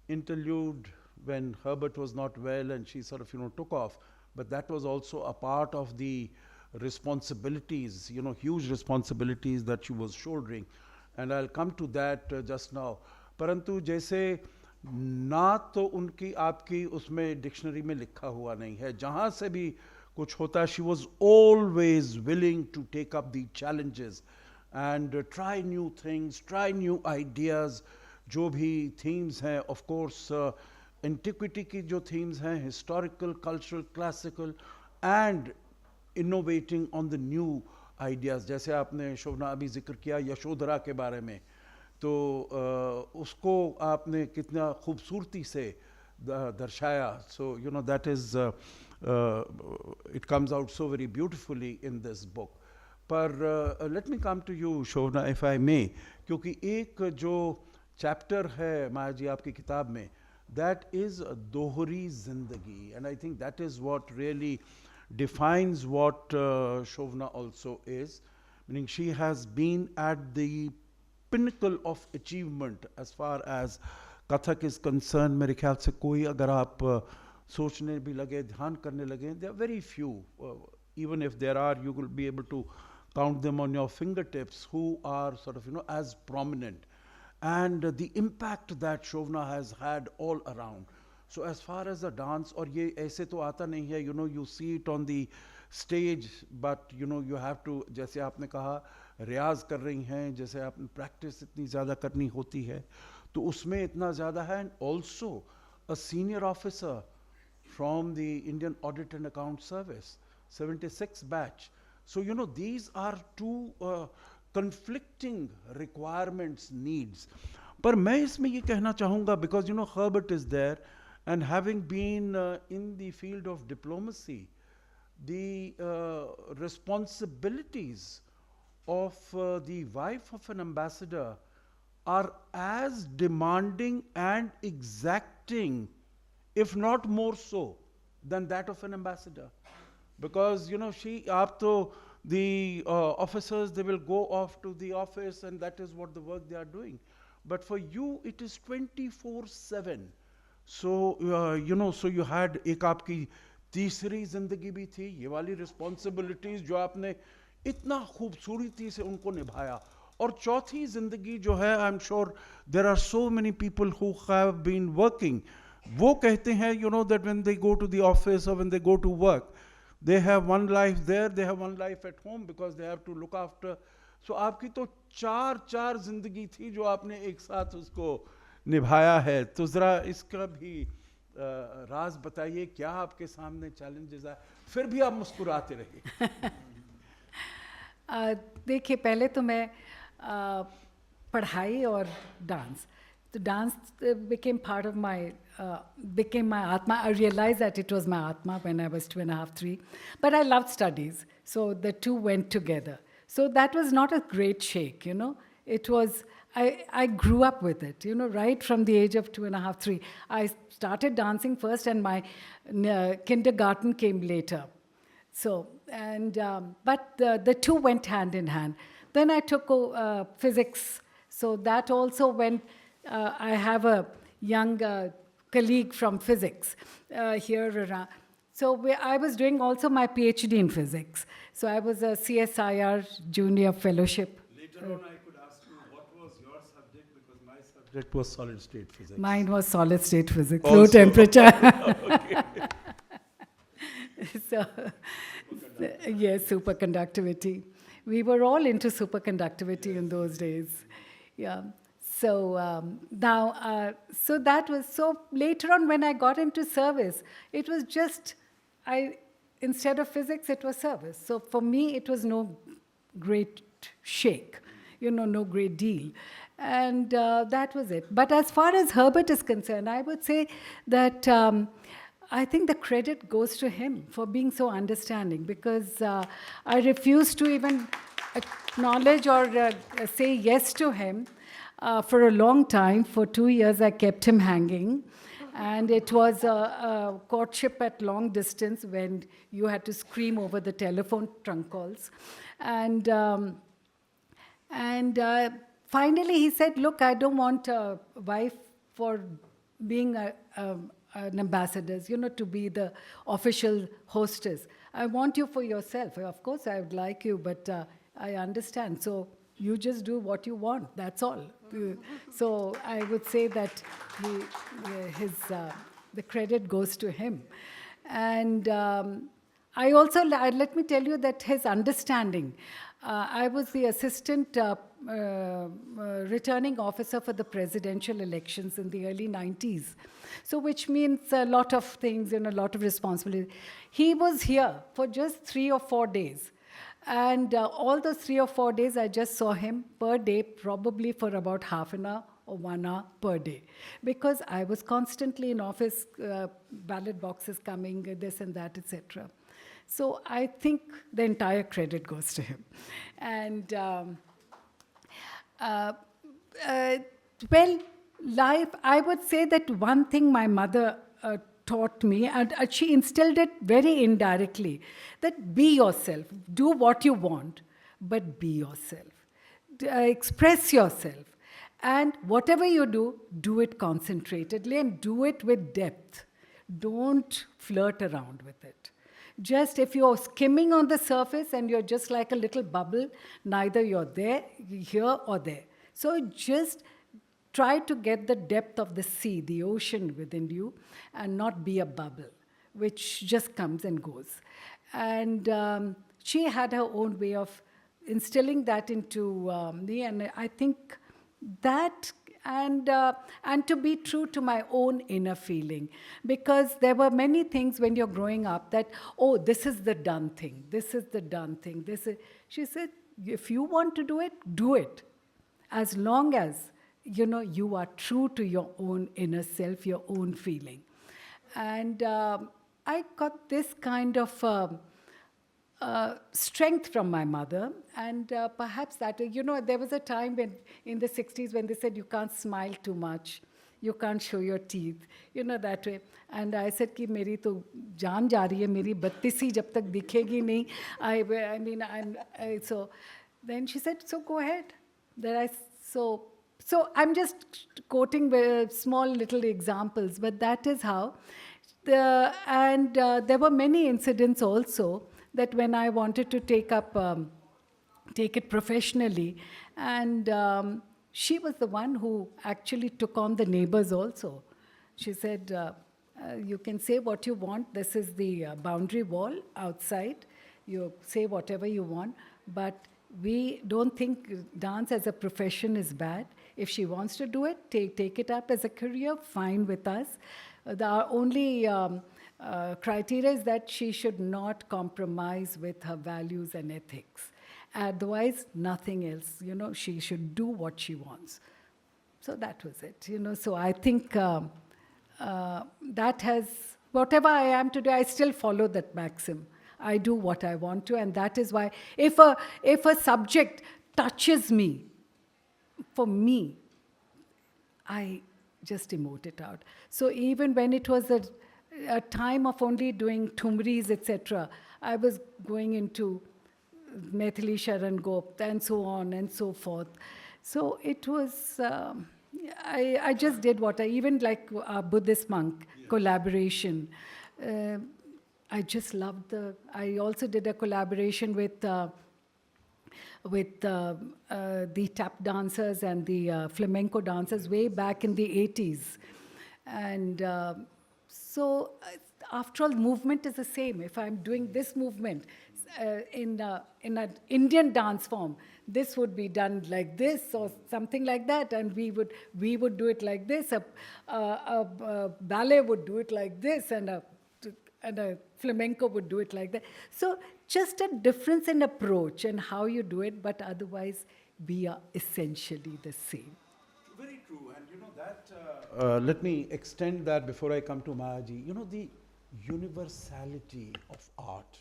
interlude when Herbert was not well and she sort of, took off. But that was also a part of the responsibilities, huge responsibilities that she was shouldering. And I'll come to that just now. Parantu jaise ना तो उनकी आपकी उसमें dictionary में लिखा हुआ नहीं है, जहाँ से भी कुछ होता, she was always willing to take up the challenges and try new things, try new ideas. जो भी themes हैं, of course antiquity की जो themes हैं, historical, cultural, classical, and innovating on the new ideas. जैसे आपने शोभना अभी जिक्र किया यशोधरा के बारे में, तो उसको आपने कितना खूबसूरती से दर्शाया. So that is it comes out so very beautifully in this book. पर let me come to you Shobhana, if I may, क्योंकि एक जो chapter है माया जी आपकी किताब में, that is दोहरी जिंदगी, and I think that is what really defines what Shobhana also is, meaning she has been at the pinnacle of achievement as far as Kathak is concerned. मेरे ख्याल से कोई अगर आप सोचने भी लगे, ध्यान करने लगे, there are very few, even if there are, you will be able to count them on your fingertips, who are sort of as prominent, and the impact that Shobhana has had all around. So as far as the dance, और ये ऐसे तो आता नहीं है, you see it on the stage, but you have to, जैसे आपने कहा रियाज कर रही हैं, जैसे आपने प्रैक्टिस इतनी ज़्यादा करनी होती है, तो उसमें इतना ज़्यादा है. And also a senior officer from the Indian Audit and Account Service, 76 batch. So these are two conflicting requirements, needs. पर मैं इसमें ये कहना चाहूँगा, because Herbert is there, and having been in the field of diplomacy, the responsibilities of the wife of an ambassador are as demanding and exacting, if not more so, than that of an ambassador. Because the officers, they will go off to the office and that is what the work they are doing. But for you, it is 24/7. So, so you had एक आपकी तीसरी जिंदगी भी थी, ये वाली responsibilities जो आपने इतना खूबसूरती से उनको निभाया. और चौथी जिंदगी जो है, I'm sure there are so many people who have been working. वो कहते हैं, that when they go to the office or when they go to work, they have one life there, they have one life at home because they have to look after. So आपकी तो चार जिंदगी थी जो आपने एक साथ उसको निभाया है. तो ज़रा इसका भी राज बताइए, क्या आपके सामने चैलेंजेस आए, फिर भी आप मुस्कुराते रहिए? देखिए, पहले तो मैं पढ़ाई और डांस, तो dance became part of my became my atma. I realized that it was my atma when I was 2.5, 3. But I loved studies, so the two went together. So that was not a great shake, you know. It was, I grew up with it, you know, right from the age of 2.5, 3. I started dancing first, and my kindergarten came later. So, and, but the two went hand in hand. Then I took physics. So that also went, I have a young colleague from physics here around. So I was doing also my PhD in physics. So I was a CSIR junior fellowship. Later on, I could ask you what was your subject, because my subject was solid state physics. Mine was solid state physics, Also. low temperature. So, yes, superconductivity. We were all into superconductivity in those days. Yeah. So now, so that was, so later on when I got into service, it was just, instead of physics, it was service. So for me, it was no great shake, you know, no great deal. And that was it. But as far as Herbert is concerned, I would say that I think the credit goes to him for being so understanding, because I refused to even acknowledge or say yes to him for a long time. For 2 years, I kept him hanging. And it was a courtship at long distance when you had to scream over the telephone trunk calls. And finally, he said, look, I don't want a wife for being an ambassador, you know, to be the official hostess. I want you for yourself. Of course, I would like you, but I understand. So you just do what you want. That's all. So I would say that the credit goes to him. And I also, let me tell you that his understanding. I was the assistant returning officer for the presidential elections in the early 90s. So which means a lot of things and a lot of responsibility. He was here for just 3 or 4 days. And all those 3 or 4 days, I just saw him per day, probably for about half an hour or 1 hour per day. Because I was constantly in office, ballot boxes coming, this and that, etc. So I think the entire credit goes to him. And well, life, I would say that one thing my mother taught me, and she instilled it very indirectly, that be yourself, do what you want, but be yourself. Express yourself. And whatever you do it concentratedly and do it with depth. Don't flirt around with it. Just if you're skimming on the surface and you're just like a little bubble, neither you're there, here or there. So just try to get the depth of the sea, the ocean within you, and not be a bubble, which just comes and goes. And she had her own way of instilling that into me, and I think that, and to be true to my own inner feeling. Because there were many things when you're growing up that, oh, this is the done thing, this is the done thing. She said, if you want to do it, as long as you know you are true to your own inner self, your own feeling. And I got this kind of strength from my mother, and perhaps that, you know, there was a time when in the 60s when they said you can't smile too much, you can't show your teeth, you know, that way. And I said कि मेरी तो जान जा रही है, मेरी बत्तीसी जब तक दिखेगी नहीं. I mean, so then she said, so go ahead. So I'm just quoting small little examples, but that is how. There were many incidents also that when I wanted to take it professionally, and she was the one who actually took on the neighbors also. She said, you can say what you want. This is the boundary wall outside. You say whatever you want, but we don't think dance as a profession is bad. If she wants to do it, take it up as a career, fine with us. The only criteria is that she should not compromise with her values and ethics. Otherwise, nothing else. She should do what she wants. So that was it. So I think that has, whatever I am today, I still follow that maxim. I do what I want to, and that is why if a subject touches me, for me, I just emote it out. So even when it was a time of only doing tumris, etc., I was going into Maithili Sharan Gupta and so on and so forth. So it was, I just did what even like a Buddhist monk collaboration. I just loved I also did a collaboration with the tap dancers and the flamenco dancers way back in the 80s. And so after all, movement is the same. If I'm doing this movement in an Indian dance form, this would be done like this or something like that, and we would do it like this. A ballet would do it like this, and a flamenco would do it like that. So just a difference in approach and how you do it, but otherwise we are essentially the same. Very true, and that, let me extend that before I come to Mayaji. The universality of art.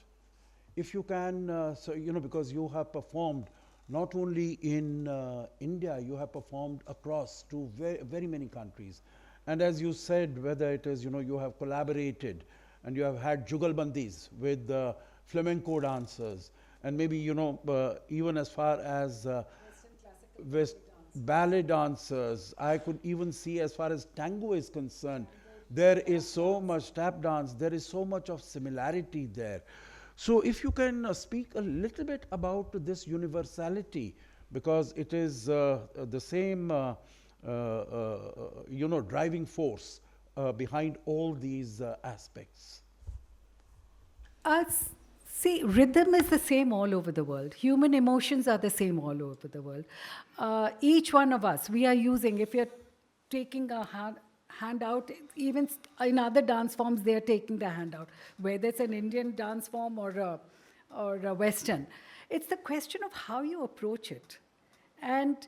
If you can, because you have performed not only in India, you have performed across to very, very many countries. And as you said, whether it is, you have collaborated and you have had jugalbandis with flamenco dancers, and maybe, even as far as ballet dancers, I could even see as far as tango is concerned, there is so much tap dance, there is so much of similarity there. So if you can speak a little bit about this universality, because it is the same, driving force behind all these aspects. See, rhythm is the same all over the world. Human emotions are the same all over the world. Each one of us, we are using, if you're taking a hand out, even in other dance forms, they are taking the hand out, whether it's an Indian dance form or a Western. It's the question of how you approach it. And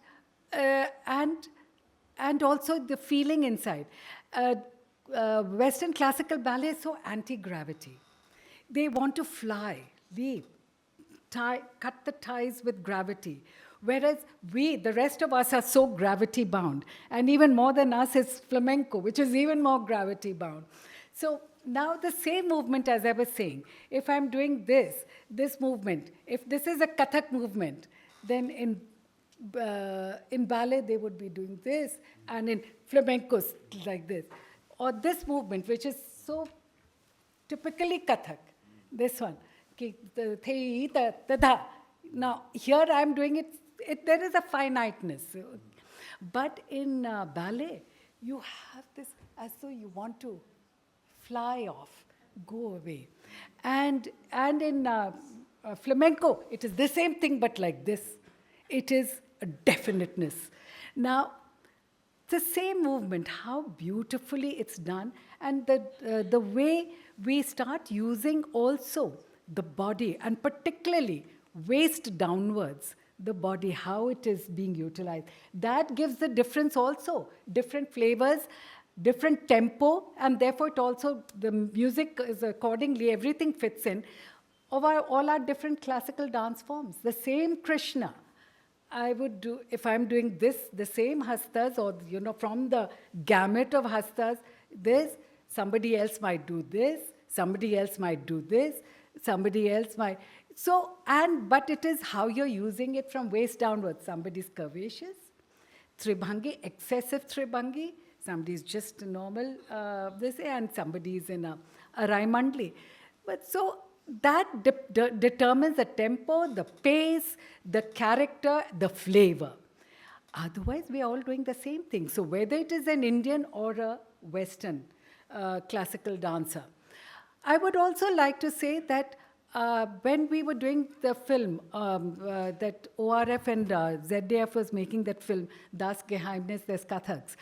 also the feeling inside. Western classical ballet is so anti-gravity. They want to fly. We cut the ties with gravity. Whereas the rest of us are so gravity bound. And even more than us is flamenco, which is even more gravity bound. So now the same movement, as I was saying, if I'm doing this movement, if this is a Kathak movement, then in ballet they would be doing this, and in flamencos like this. Or this movement, which is so typically Kathak, this one. Now, here I'm doing it, there is a finiteness. But in ballet, you have this as though you want to fly off, go away. And in flamenco, it is the same thing, but like this. It is a definiteness. Now, the same movement, how beautifully it's done, and the way we start using also the body, and particularly waist downwards, the body, how it is being utilized. That gives the difference also, different flavors, different tempo, and therefore it also, the music is accordingly, everything fits in of all our different classical dance forms. The same Krishna, I would do, if I'm doing this, the same hastas, or, from the gamut of hastas, somebody else might do this, somebody else might do this, somebody else might. So, but it is how you're using it from waist downwards. Somebody's curvaceous, Tribhangi, excessive Tribhangi, somebody's just normal, and somebody's in a Raimandli. But so that determines the tempo, the pace, the character, the flavor. Otherwise, we are all doing the same thing. So whether it is an Indian or a Western classical dancer. I would also like to say that when we were doing the film, that ORF and ZDF was making that film, Das Geheimnis des Kathaks,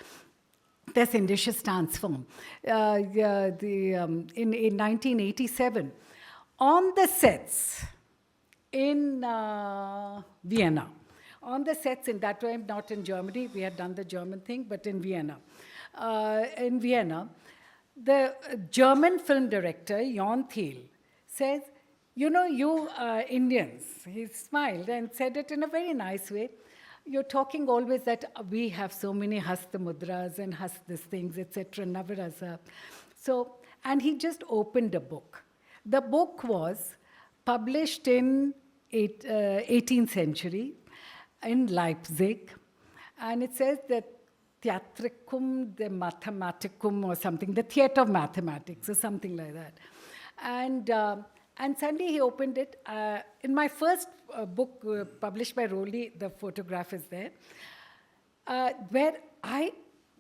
this Indicious dance form. In 1987, on the sets in Vienna, on the sets in that time, not in Germany, we had done the German thing, but in Vienna. The German film director, Jon Thiel, says, you know, you Indians, he smiled and said it in a very nice way, you're talking always that we have so many hasta mudras and these things, etc., navarasa. So, and he just opened a book. The book was published in 18th century in Leipzig, and it says that Theatricum de Mathematicum or something, the theatre of mathematics or something like that. And suddenly he opened it. In my first book published by Rowley, the photograph is there, where I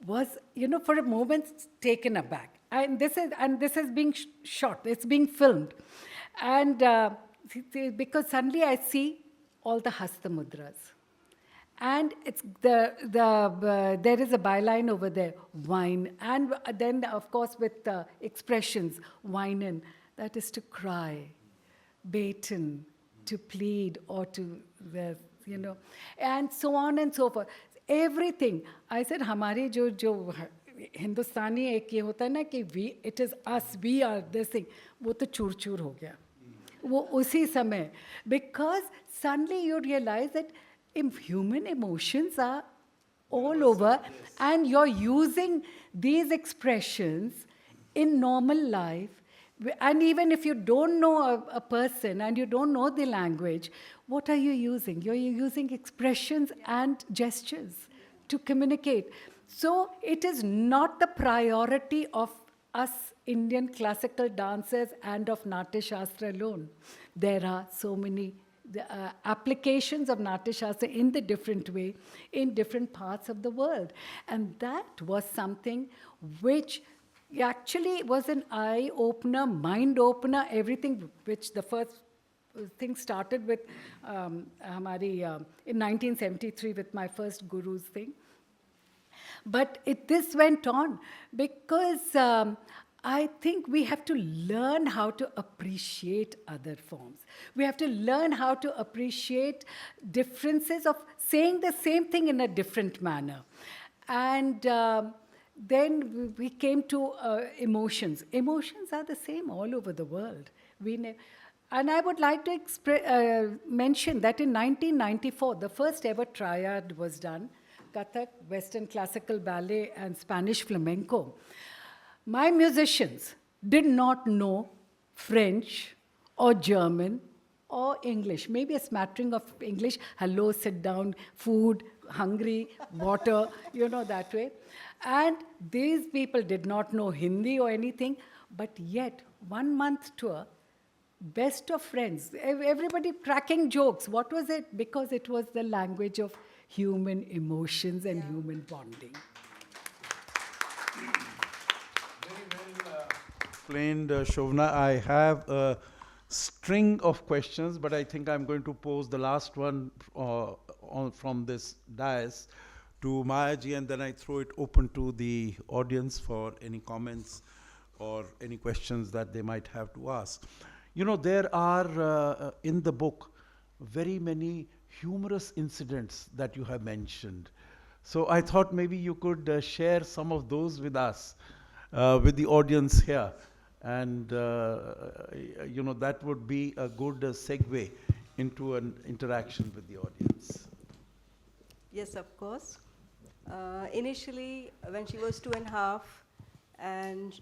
was, you know, for a moment taken aback. And this is being shot, it's being filmed. And because suddenly I see all the hasta mudras. And it's there is a byline over there, wine. And then, of course, with expressions, weinen, that is to cry, beten, to plead, or to, you know, and so on and so forth. Everything. I said, हमारे जो हिंदुस्तानी एक ये होता है ना कि it is us, we are this thing, वो तो चूर-चूर हो गया. वो उसी समय. Because suddenly you realize that human emotions are all over, and you're using these expressions in normal life. And even if you don't know a person and you don't know the language, what are you using? You're using expressions and gestures to communicate. So it is not the priority of us Indian classical dancers and of Natya Shastra alone. There are so many applications of Natya Shastra in the different way in different parts of the world. And that was something which actually was an eye-opener, mind-opener, everything, which the first thing started with in 1973 with my first Guru's thing. But this went on because I think we have to learn how to appreciate other forms. We have to learn how to appreciate differences of saying the same thing in a different manner. And then we came to emotions. Emotions are the same all over the world. And I would like to mention that in 1994, the first ever triad was done, Kathak, Western Classical Ballet, and Spanish Flamenco. My musicians did not know French or German or English, maybe a smattering of English, hello, sit down, food, hungry, water, you know, that way. And these people did not know Hindi or anything, but yet 1 month tour, best of friends, everybody cracking jokes. What was it? Because it was the language of human emotions and human bonding. Explained, Shovana. I have a string of questions, but I think I'm going to pose the last one from this dais to Maya ji, and then I throw it open to the audience for any comments or any questions that they might have to ask. You know, there are in the book very many humorous incidents that you have mentioned. So I thought maybe you could share some of those with us, with the audience here. And, you know, that would be a good segue into an interaction with the audience. Yes, of course. Initially, when she was 2.5, and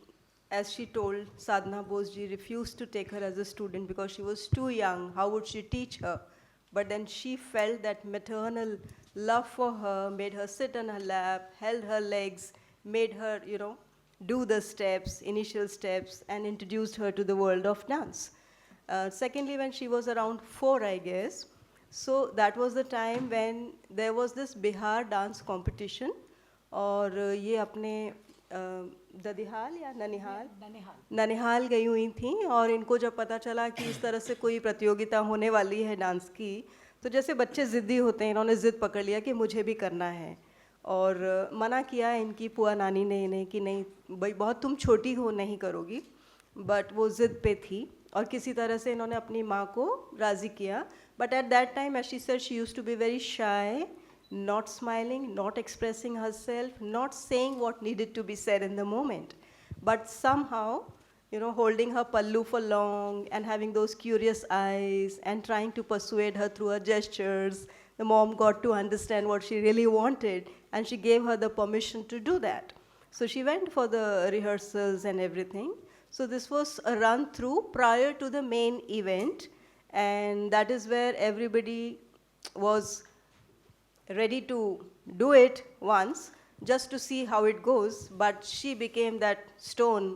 as she told, Sadhana Bose-ji refused to take her as a student because she was too young. How would she teach her? But then she felt that maternal love for her, made her sit on her lap, held her legs, made her, you know, do the steps, initial steps, and introduced her to the world of dance. Secondly, when she was around 4, I guess, so that was the time when there was this Bihar dance competition, और ये अपने ददिहाल या ननिहाल गई हुई थी, और इनको जब पता चला कि इस तरह से कोई प्रतियोगिता होने वाली है डांस की, तो जैसे बच्चे ज़िद्दी होते हैं, इन्होंने ज़िद पकड़ लिया कि मुझे भी करना है. और मना किया इनकी पुआ नानी ने इन्हें कि नहीं भाई बहुत तुम छोटी हो, नहीं करोगी, बट वो ज़िद पे थी और किसी तरह से इन्होंने अपनी माँ को राज़ी किया. But at that time, as she said, she used to be very shy, not smiling, not expressing herself, not saying what needed to be said in the moment, but somehow, you know, holding her pallu for long and having those curious eyes and trying to persuade her through her gestures, the mom got to understand what she really wanted, and she gave her the permission to do that. So she went for the rehearsals and everything. So this was a run through prior to the main event, and that is where everybody was ready to do it once just to see how it goes, but she became that stone,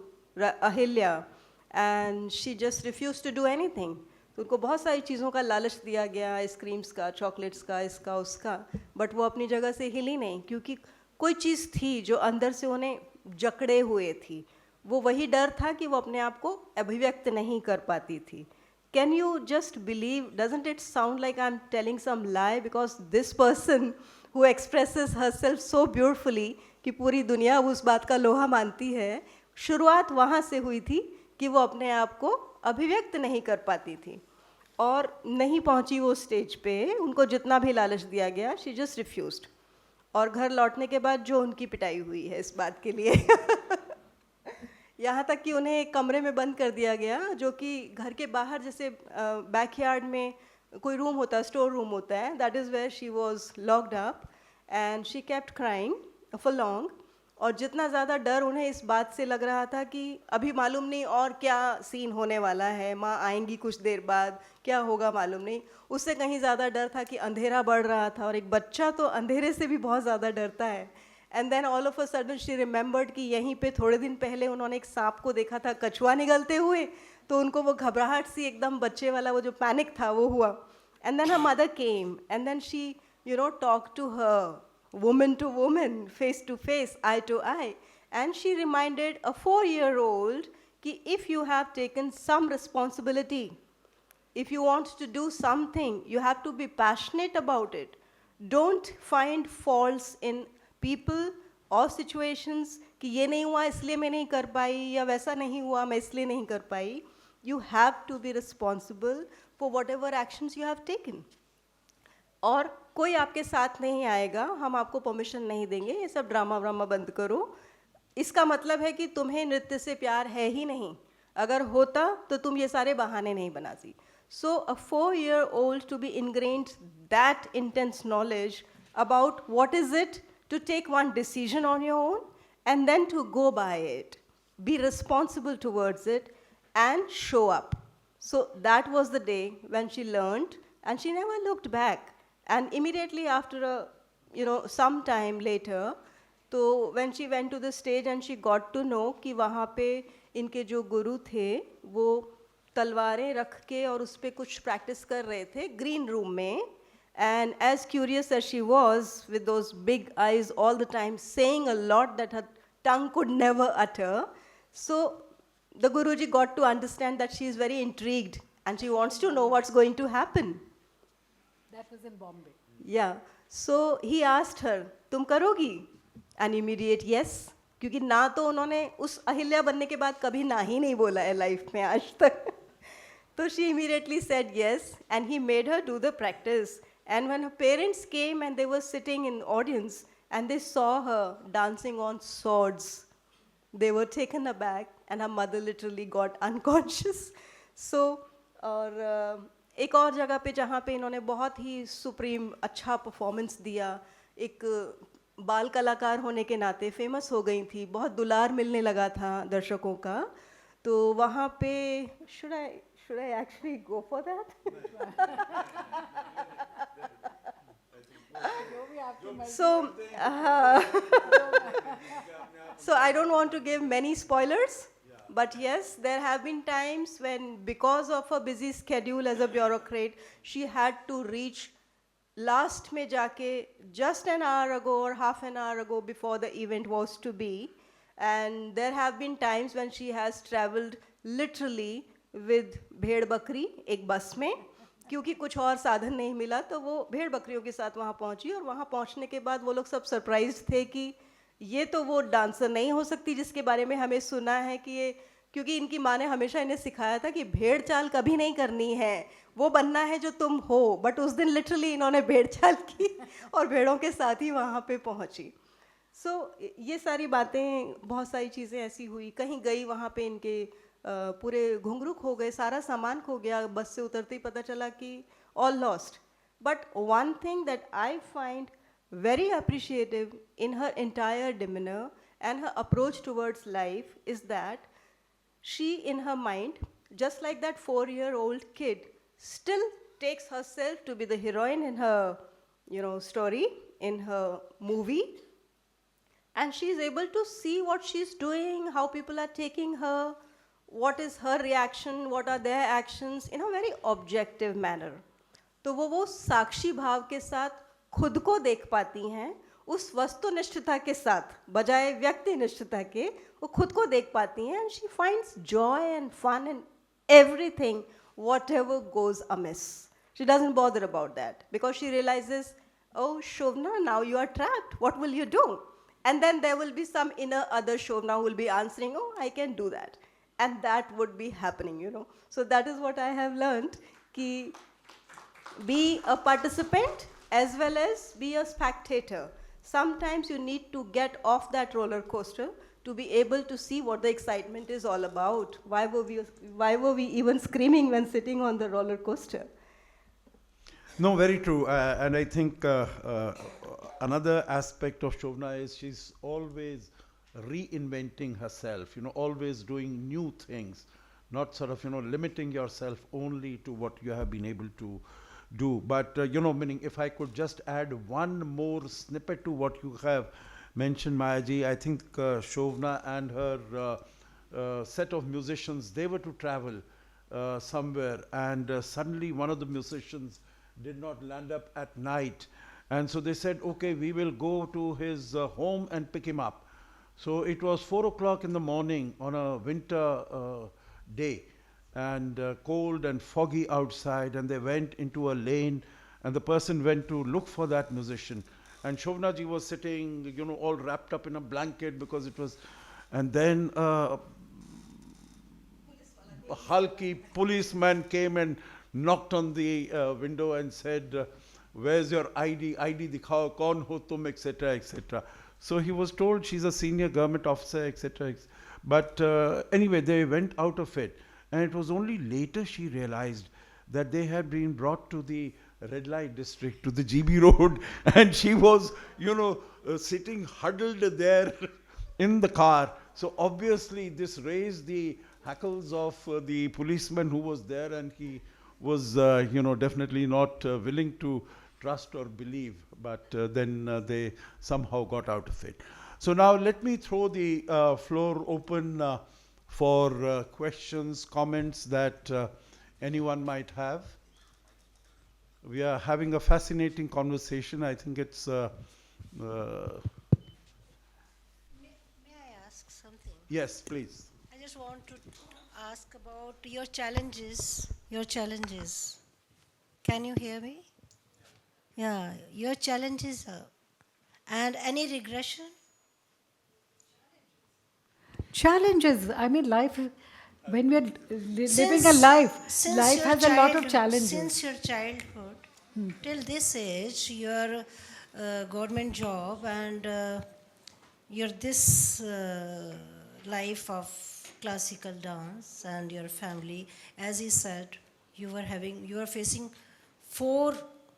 Ahilya, and she just refused to do anything. तो उनको बहुत सारी चीज़ों का लालच दिया गया, ice creams का, चॉकलेट्स का, इसका उसका, बट वो अपनी जगह से हिली नहीं, क्योंकि कोई चीज़ थी जो अंदर से उन्हें जकड़े हुए थी. वो वही डर था कि वो अपने आप को अभिव्यक्त नहीं कर पाती थी. Can you just believe, doesn't it sound like I'm telling some lie, because this person who expresses herself so beautifully कि पूरी दुनिया उस बात का लोहा मानती है, शुरुआत वहाँ से हुई थी कि वो अपने आप को अभिव्यक्त नहीं कर पाती थी और नहीं पहुँची वो स्टेज पे. उनको जितना भी लालच दिया गया, she just refused. और घर लौटने के बाद जो उनकी पिटाई हुई है इस बात के लिए यहाँ तक कि उन्हें एक कमरे में बंद कर दिया गया, जो कि घर के बाहर जैसे बैकयार्ड में कोई रूम होता है, स्टोर रूम होता है, that is where she was locked up and she kept crying for long. और जितना ज़्यादा डर उन्हें इस बात से लग रहा था कि अभी मालूम नहीं और क्या सीन होने वाला है, माँ आएंगी कुछ देर बाद, क्या होगा मालूम नहीं, उससे कहीं ज़्यादा डर था कि अंधेरा बढ़ रहा था और एक बच्चा तो अंधेरे से भी बहुत ज़्यादा डरता है. And then all of a sudden she remembered कि यहीं पे थोड़े दिन पहले उन्होंने एक सांप को देखा था कछुआ निगलते हुए, तो उनको वो घबराहट सी एकदम बच्चे वाला वो जो पैनिक था वो हुआ. And then her mother came and then she you know talk to her, woman to woman, face to face, eye to eye, and she reminded a 4-year-old कि if you have taken some responsibility, if you want to do something, you have to be passionate about it. Don't find faults in people or situations कि ये नहीं हुआ इसलिए मैं नहीं कर पाई, या वैसा नहीं हुआ मैं इसलिए नहीं कर पाई. You have to be responsible for whatever actions you have taken. और कोई आपके साथ नहीं आएगा, हम आपको परमिशन नहीं देंगे, ये सब ड्रामा व्रामा बंद करो. इसका मतलब है कि तुम्हें नृत्य से प्यार है ही नहीं, अगर होता तो तुम ये सारे बहाने नहीं बनाती. सो अ 4-year-old to be ingrained that intense knowledge about what is it to take one decision on your own and then to go by it, be responsible towards it and show up. So that was the day when she learned and she never looked back. And immediately after some time later, तो when she went to the stage and she got to know कि वहाँ पे इनके जो गुरु थे वो तलवारें रख के और उस पर कुछ प्रैक्टिस कर रहे थे ग्रीन रूम में. And as curious as she was, with those big eyes all the time, saying a lot that her tongue could never utter, so the Guruji got to understand that she is very intrigued and she wants to know what's going to happen. That was in Bombay. Yeah. So he asked her, तुम करोगी? An immediate yes. क्योंकि ना तो उन्होंने उस अहिल्या बनने के बाद कभी ना ही नहीं बोला है लाइफ में आज तक. तो she immediately said yes, and he made her do the practice. And when her parents came and they were sitting in audience and they saw her dancing on swords, they were taken aback and her mother literally got unconscious. So, और एक और जगह पे जहाँ पे इन्होंने बहुत ही supreme अच्छा परफॉर्मेंस दिया, एक बाल कलाकार होने के नाते फेमस हो गई थी, बहुत दुलार मिलने लगा था दर्शकों का. तो वहाँ पे should I actually go for that? So I don't want to give many spoilers. But yes, there have been times when, because of her busy schedule as a bureaucrat, she had to reach last में जाके just an hour ago or half an hour ago before the event was to be. And there have been times when she has traveled literally with bhed bakri, एक बस में, क्योंकि कुछ और साधन नहीं मिला तो वो भेड़ बकरियों के साथ वहाँ पहुँची, और वहाँ पहुँचने के बाद वो लोग सब सरप्राइज थे कि ये तो वो डांसर नहीं हो सकती जिसके बारे में हमें सुना है कि ये, क्योंकि इनकी माँ ने हमेशा इन्हें सिखाया था कि भेड़ चाल कभी नहीं करनी है, वो बनना है जो तुम हो। बट उस दिन लिटरली इन्होंने भेड़ चाल की और भेड़ों के साथ ही वहाँ पे पहुँची। सो ये सारी बातें, बहुत सारी चीज़ें ऐसी हुई। कहीं गई वहाँ पे इनके पूरे घुंघरू खो गए, सारा सामान खो गया, बस से उतरते ही पता चला कि all lost. But one thing that I find very appreciative in her entire demeanor and her approach towards life is that she, in her mind, just like that 4-year-old kid, still takes herself to be the heroine in her, story, in her movie. And she is able to see what she's doing, how people are taking her, what is her reaction, what are their actions, in a very objective manner. तो वो साक्षी भाव के साथ खुद को देख पाती हैं, उस वस्तुनिष्ठता के साथ बजाय व्यक्ति निष्ठता के वो खुद को देख पाती हैं, and she finds joy and fun in everything, whatever goes amiss. She doesn't bother about that because she realizes, oh Shovana, now you are trapped, what will you do? And then there will be some inner other Shovana who will be answering, oh, I can do that. And that would be happening, So that is what I have learned, ki be a participant as well as be a spectator. Sometimes you need to get off that roller coaster to be able to see what the excitement is all about. Why were we even screaming when sitting on the roller coaster? No, very true. And I think another aspect of Shovana is she's always reinventing herself, always doing new things, not sort of, limiting yourself only to what you have been able to do. But, meaning if I could just add one more snippet to what you have mentioned, Mayaji, I think Shovana and her set of musicians, they were to travel somewhere, and suddenly one of the musicians did not land up at night. And so they said, okay, we will go to his home and pick him up. So it was 4 o'clock in the morning on a winter day, and cold and foggy outside, and they went into a lane, and the person went to look for that musician, and Shovana ji was sitting, all wrapped up in a blanket because it was, and then a hulky policeman came and knocked on the window and said, where's your ID dikhao, kaun ho tum, etc., etc. So he was told she's a senior government officer, etc. But anyway, they went out of it. And it was only later she realized that they had been brought to the red light district, to the GB road, and she was, sitting huddled there in the car. So obviously this raised the hackles of the policeman who was there, and he was, definitely not willing to trust or believe. But then they somehow got out of it. So now let me throw the floor open for questions, comments that anyone might have. We are having a fascinating conversation. I think it's... May I ask something? Yes, please. I just want to ask about your challenges. Your challenges. Can you hear me? Yeah, your challenges and any regression? Challenges. I mean, life, when we're living a life, life has a lot of challenges. Since your childhood till this age, your government job and your this life of classical dance and your family, as you said, you are facing 4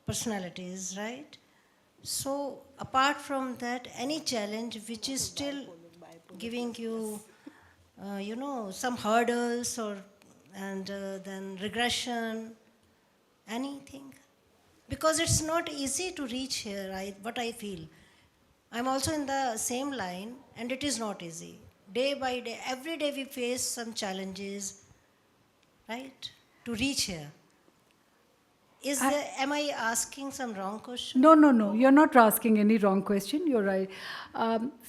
personalities, right? So apart from that, any challenge which is still giving you, some hurdles and then regression, anything? Because it's not easy to reach here, what I feel. I'm also in the same line, and it is not easy. Day by day, every day we face some challenges, right, to reach here. Am I asking some wrong question? No. You're not asking any wrong question. You're right.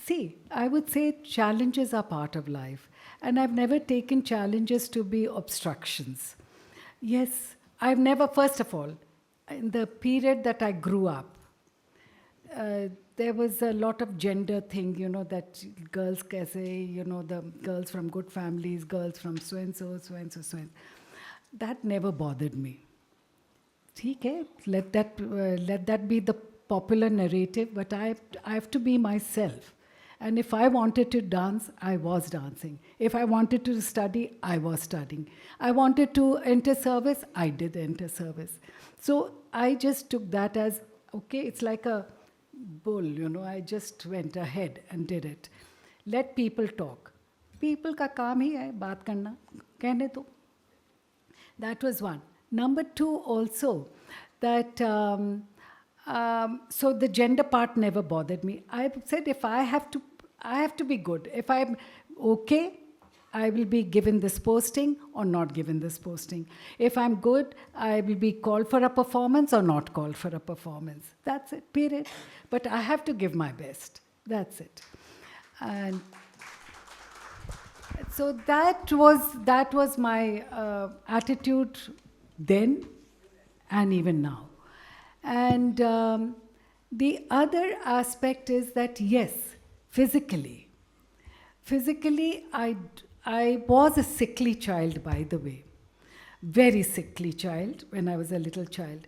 See, I would say challenges are part of life. And I've never taken challenges to be obstructions. Yes, I've never, first of all, in the period that I grew up, there was a lot of gender thing, that girls kaise, the girls from good families, girls from so-and-so, so-and-so, so-and-so. That never bothered me. Okay, let that be the popular narrative, but I have to be myself. And if I wanted to dance, I was dancing. If I wanted to study, I was studying. I wanted to enter service, I did enter service. So I just took that as, okay, it's like a bull, I just went ahead and did it. Let people talk. People ka kaam hi hai, baat karna, kehne do. That was one. Number two also, that, so the gender part never bothered me. I said if I have to be good. If I'm okay, I will be given this posting or not given this posting. If I'm good, I will be called for a performance or not called for a performance. That's it, period. But I have to give my best. That's it. And so that was my attitude then and even now. And the other aspect is that, yes, physically, I was a sickly child, by the way. Very sickly child when I was a little child.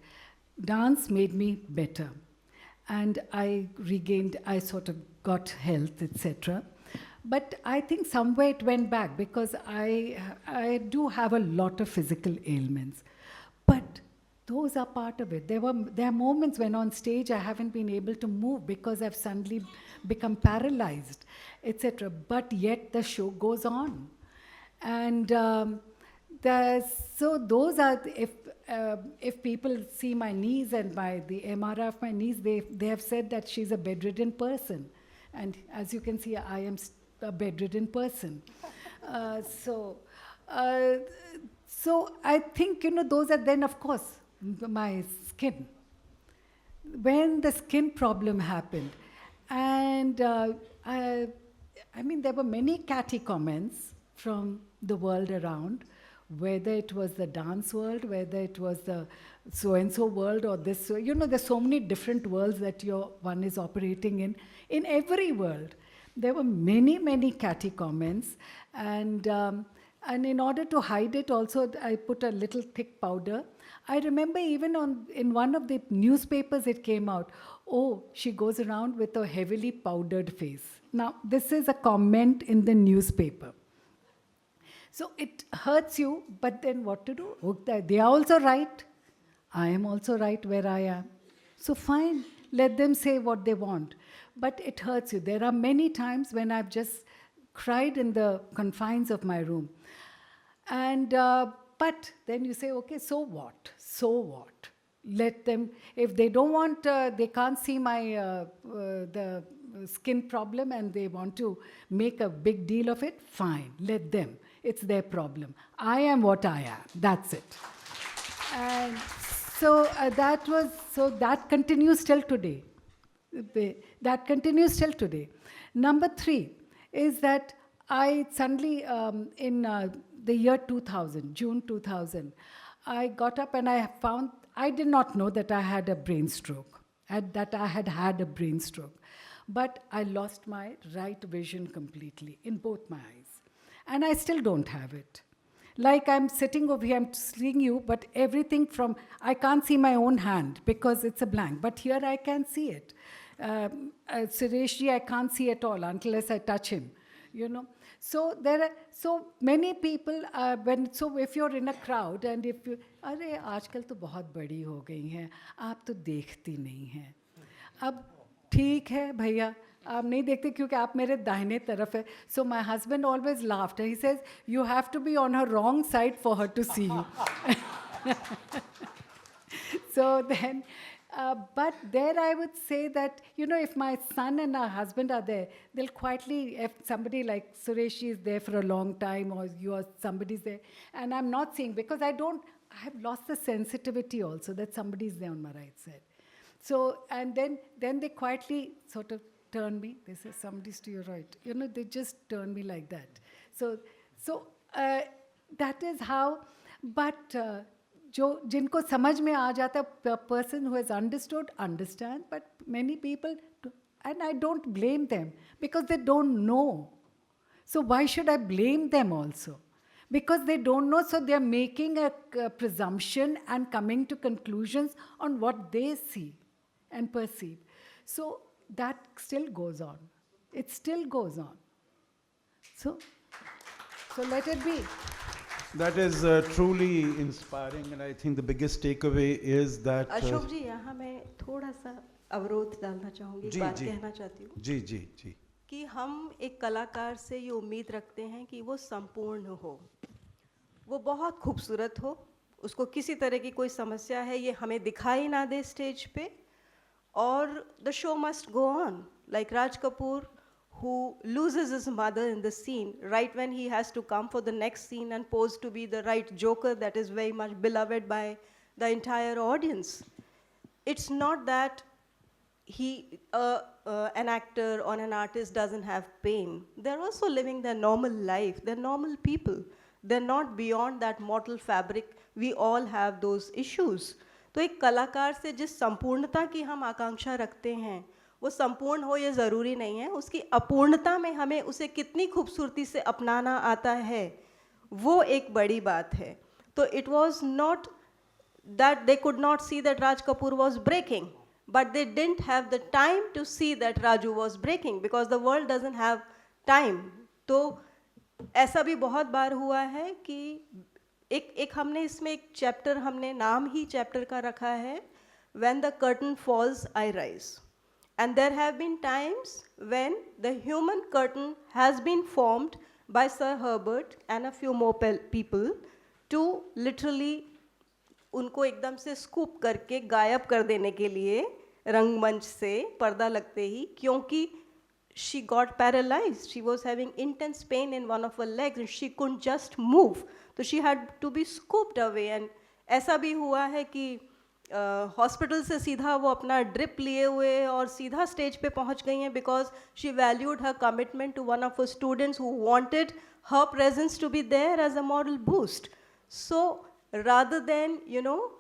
Dance made me better. And I sort of got health, etc. But I think somewhere it went back because I do have a lot of physical ailments. But those are part of it. There are moments when on stage I haven't been able to move because I've suddenly become paralyzed, etc. But yet the show goes on. And so those are, if people see my knees and the MRI of my knees, they have said that she's a bedridden person. And as you can see, I am a bedridden person. So I think, those are then, of course, my skin. When the skin problem happened, and I mean, there were many catty comments from the world around, whether it was the dance world, whether it was the so-and-so world or this, there's so many different worlds that one is operating in. In every world, there were many, many catty comments, and in order to hide it also, I put a little thick powder. I remember even in one of the newspapers it came out, oh, she goes around with a heavily powdered face. Now, this is a comment in the newspaper. So it hurts you, but then what to do? They are also right. I am also right where I am. So fine, let them say what they want. But it hurts you. There are many times when I've just cried in the confines of my room. And but then you say, okay, so what? So what? Let them, if they don't want, they can't see my the skin problem and they want to make a big deal of it, fine, let them. It's their problem. I am what I am. That's it. And so that continues till today. That continues till today. Number 3 is that I suddenly, in the year 2000, June 2000, I got up and I found, I did not know that I had a brain stroke, that I had had a brain stroke. But I lost my right vision completely in both my eyes. And I still don't have it. Like I'm sitting over here, I'm seeing you, but everything I can't see my own hand because it's a blank. But here I can see it. Suresh ji, I can't see at all unless I touch him, So there are so many people, if you're in a crowd and if you, अरे आजकल तो बहुत बड़ी हो गई हैं, आप तो देखती नहीं हैं. अब ठीक है भैया, आप नहीं देखते क्योंकि आप मेरे दाहिने तरफ है. So my husband always laughed. He says, you have to be on her wrong side for her to see you. So then, but there I would say that, if my son and our husband are there, they'll quietly, if somebody like Suresh is there for a long time or somebody's there, and I'm not seeing, because I have lost the sensitivity also that somebody's there on my right side. So, and then they quietly sort of turn me. They say, somebody's to your right. They just turn me like that. So that is how, but जो जिनको समझ में आ जाता है, person who has understand, but many people, and I don't blame them because they don't know. So why should I blame them also? Because they don't know, so they're making a presumption and coming to conclusions on what they see and perceive. So that still goes on. It still goes on. So let it be. That is truly inspiring, and I think the biggest takeaway is that. Ashok जी, यहाँ मैं थोड़ा सा अवरोध डालना चाहूँगी, एक बात कहना चाहती हूँ जी जी जी कि हम एक कलाकार से ये उम्मीद रखते हैं कि वो संपूर्ण हो, वो बहुत खूबसूरत हो, उसको किसी तरह की कोई समस्या है ये हमें दिखाई ना दे स्टेज पे, और the show must go on. Like Raj Kapoor, who loses his mother in the scene right when he has to come for the next scene and pose to be the right joker that is very much beloved by the entire audience. It's not that an actor or an artist doesn't have pain. They're also living their normal life. They're normal people. They're not beyond that mortal fabric. We all have those issues. तो एक कलाकार से जिस संपूर्णता की हम आकांक्षा रखते हैं, वो संपूर्ण हो ये ज़रूरी नहीं है, उसकी अपूर्णता में हमें उसे कितनी खूबसूरती से अपनाना आता है, वो एक बड़ी बात है. तो it was not that they could not see that Raj Kapoor was breaking, but they didn't have the time to see that Raju was breaking because the world doesn't have time. तो ऐसा भी बहुत बार हुआ है कि एक हमने इसमें एक चैप्टर, हमने नाम ही चैप्टर का रखा है, When the curtain falls, I rise. And there have been times when the human curtain has been formed by Sir Herbert and a few more people to literally उनको एकदम से स्कूप करके गायब कर देने के लिए रंगमंच से पर्दा लगते ही, क्योंकि she got paralyzed. She was having intense pain in one of her legs and she couldn't just move. So she had to be scooped away. And ऐसा भी हुआ है कि हॉस्पिटल से सीधा वो अपना ड्रिप लिए हुए और सीधा स्टेज पे पहुंच गई हैं because she valued her commitment to one of her students who wanted her presence to be there as a moral boost. So rather than,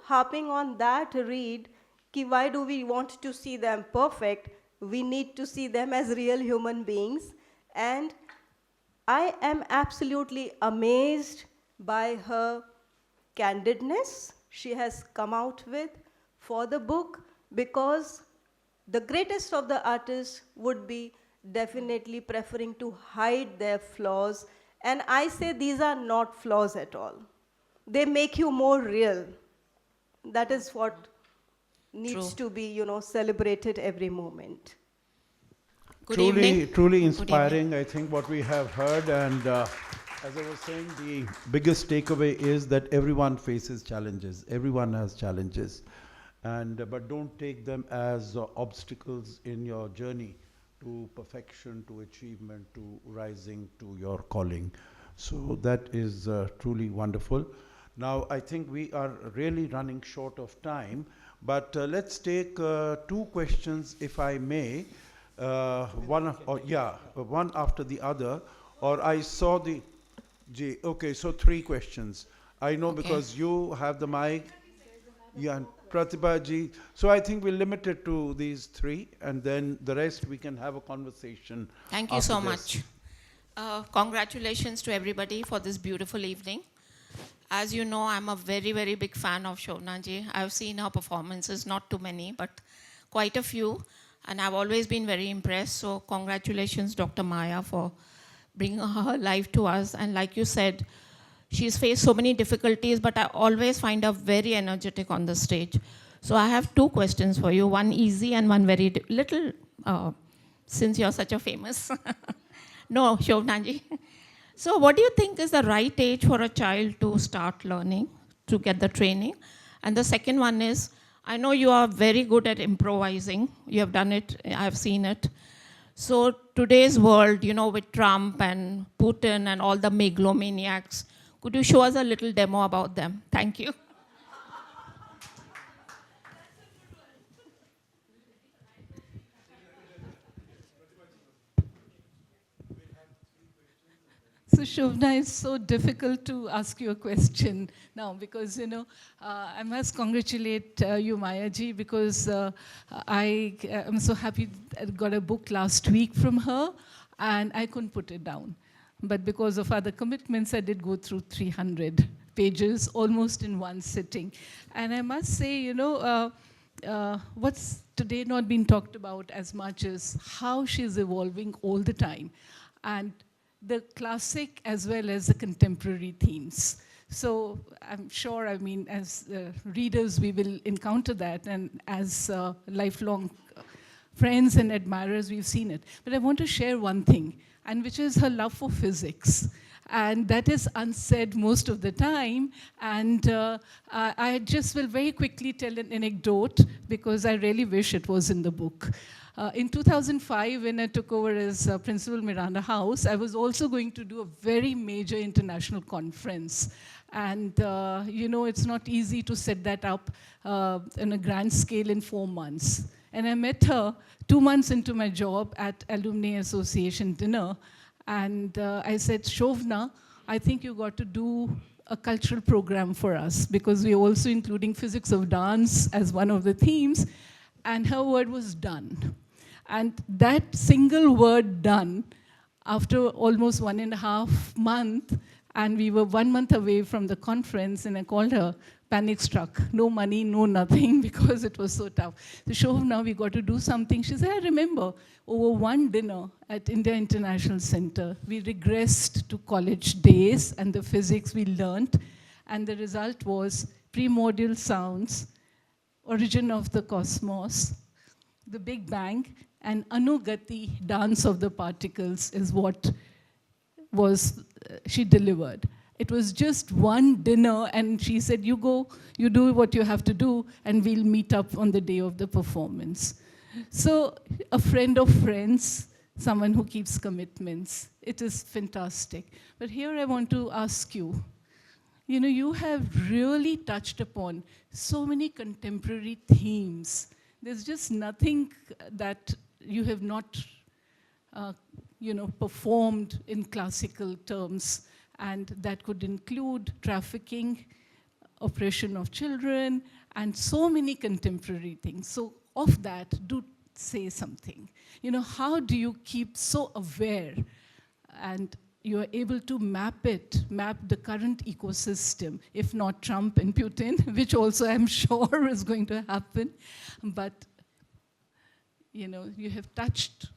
harping on that read, ki why do we want to see them perfect, we need to see them as real human beings. And I am absolutely amazed by her candidness she has come out with for the book, because the greatest of the artists would be definitely preferring to hide their flaws. And I say these are not flaws at all. They make you more real. That is what needs to be, celebrated every moment. Good evening. Truly inspiring, I think, what we have heard. And as I was saying, the biggest takeaway is that everyone faces challenges. Everyone has challenges. But don't take them as obstacles in your journey to perfection, to achievement, to rising to your calling. So that is truly wonderful. Now, I think we are really running short of time, but let's take 2 questions, if I may, one after the other. Or I saw the, okay, so 3 questions. I know because you have the mic. Yeah, Pratibha ji. So I think we'll limit it to these 3, and then the rest we can have a conversation. Thank you so much. Congratulations to everybody for this beautiful evening. As you know, I'm a very, very big fan of Shovana ji. I've seen her performances, not too many, but quite a few, and I've always been very impressed. So congratulations, Dr. Maya, for bringing her life to us. And like you said, she's faced so many difficulties, but I always find her very energetic on the stage. So I have 2 questions for you, one easy and one very little, since you're such a famous. No, Shovana ji. So what do you think is the right age for a child to start learning, to get the training? And the second one is, I know you are very good at improvising. You have done it, I've seen it. So today's world, with Trump and Putin and all the megalomaniacs, could you show us a little demo about them? Thank you. So Shovana, it's so difficult to ask you a question now because, I must congratulate you, Maya ji, because I am so happy I got a book last week from her and I couldn't put it down. But because of other commitments, I did go through 300 pages almost in one sitting. And I must say, what's today not been talked about as much is how she's evolving all the time. And the classic as well as the contemporary themes. So I'm sure, as readers, we will encounter that, and as lifelong friends and admirers, we've seen it. But I want to share one thing, and which is her love for physics. And that is unsaid most of the time. And I just will very quickly tell an anecdote, because I really wish it was in the book. In 2005, when I took over as principal Miranda House, I was also going to do a very major international conference. And, it's not easy to set that up on a grand scale in 4 months. And I met her 2 months into my job at Alumni Association dinner. And I said, Shovana, I think you got to do a cultural program for us, because we're also including physics of dance as one of the themes. And her word was done. And that single word done, after almost 1.5 months, and we were 1 month away from the conference, and I called her, panic struck. No money, no nothing, because it was so tough. So Shovana, we got to do something. She said, I remember, over one dinner at India International Center, we regressed to college days and the physics we learned, and the result was primordial sounds, origin of the cosmos, the Big Bang, and Anugati, dance of the particles, is what was she delivered. It was just one dinner, and she said, you go, you do what you have to do, and we'll meet up on the day of the performance. So a friend of friends, someone who keeps commitments. It is fantastic. But here I want to ask you, you have really touched upon so many contemporary themes. There's just nothing that you have not, performed in classical terms. And that could include trafficking, oppression of children, and so many contemporary things. So of that, do say something. How do you keep so aware and you are able to map the current ecosystem, if not Trump and Putin, which also I'm sure is going to happen. But, you have touched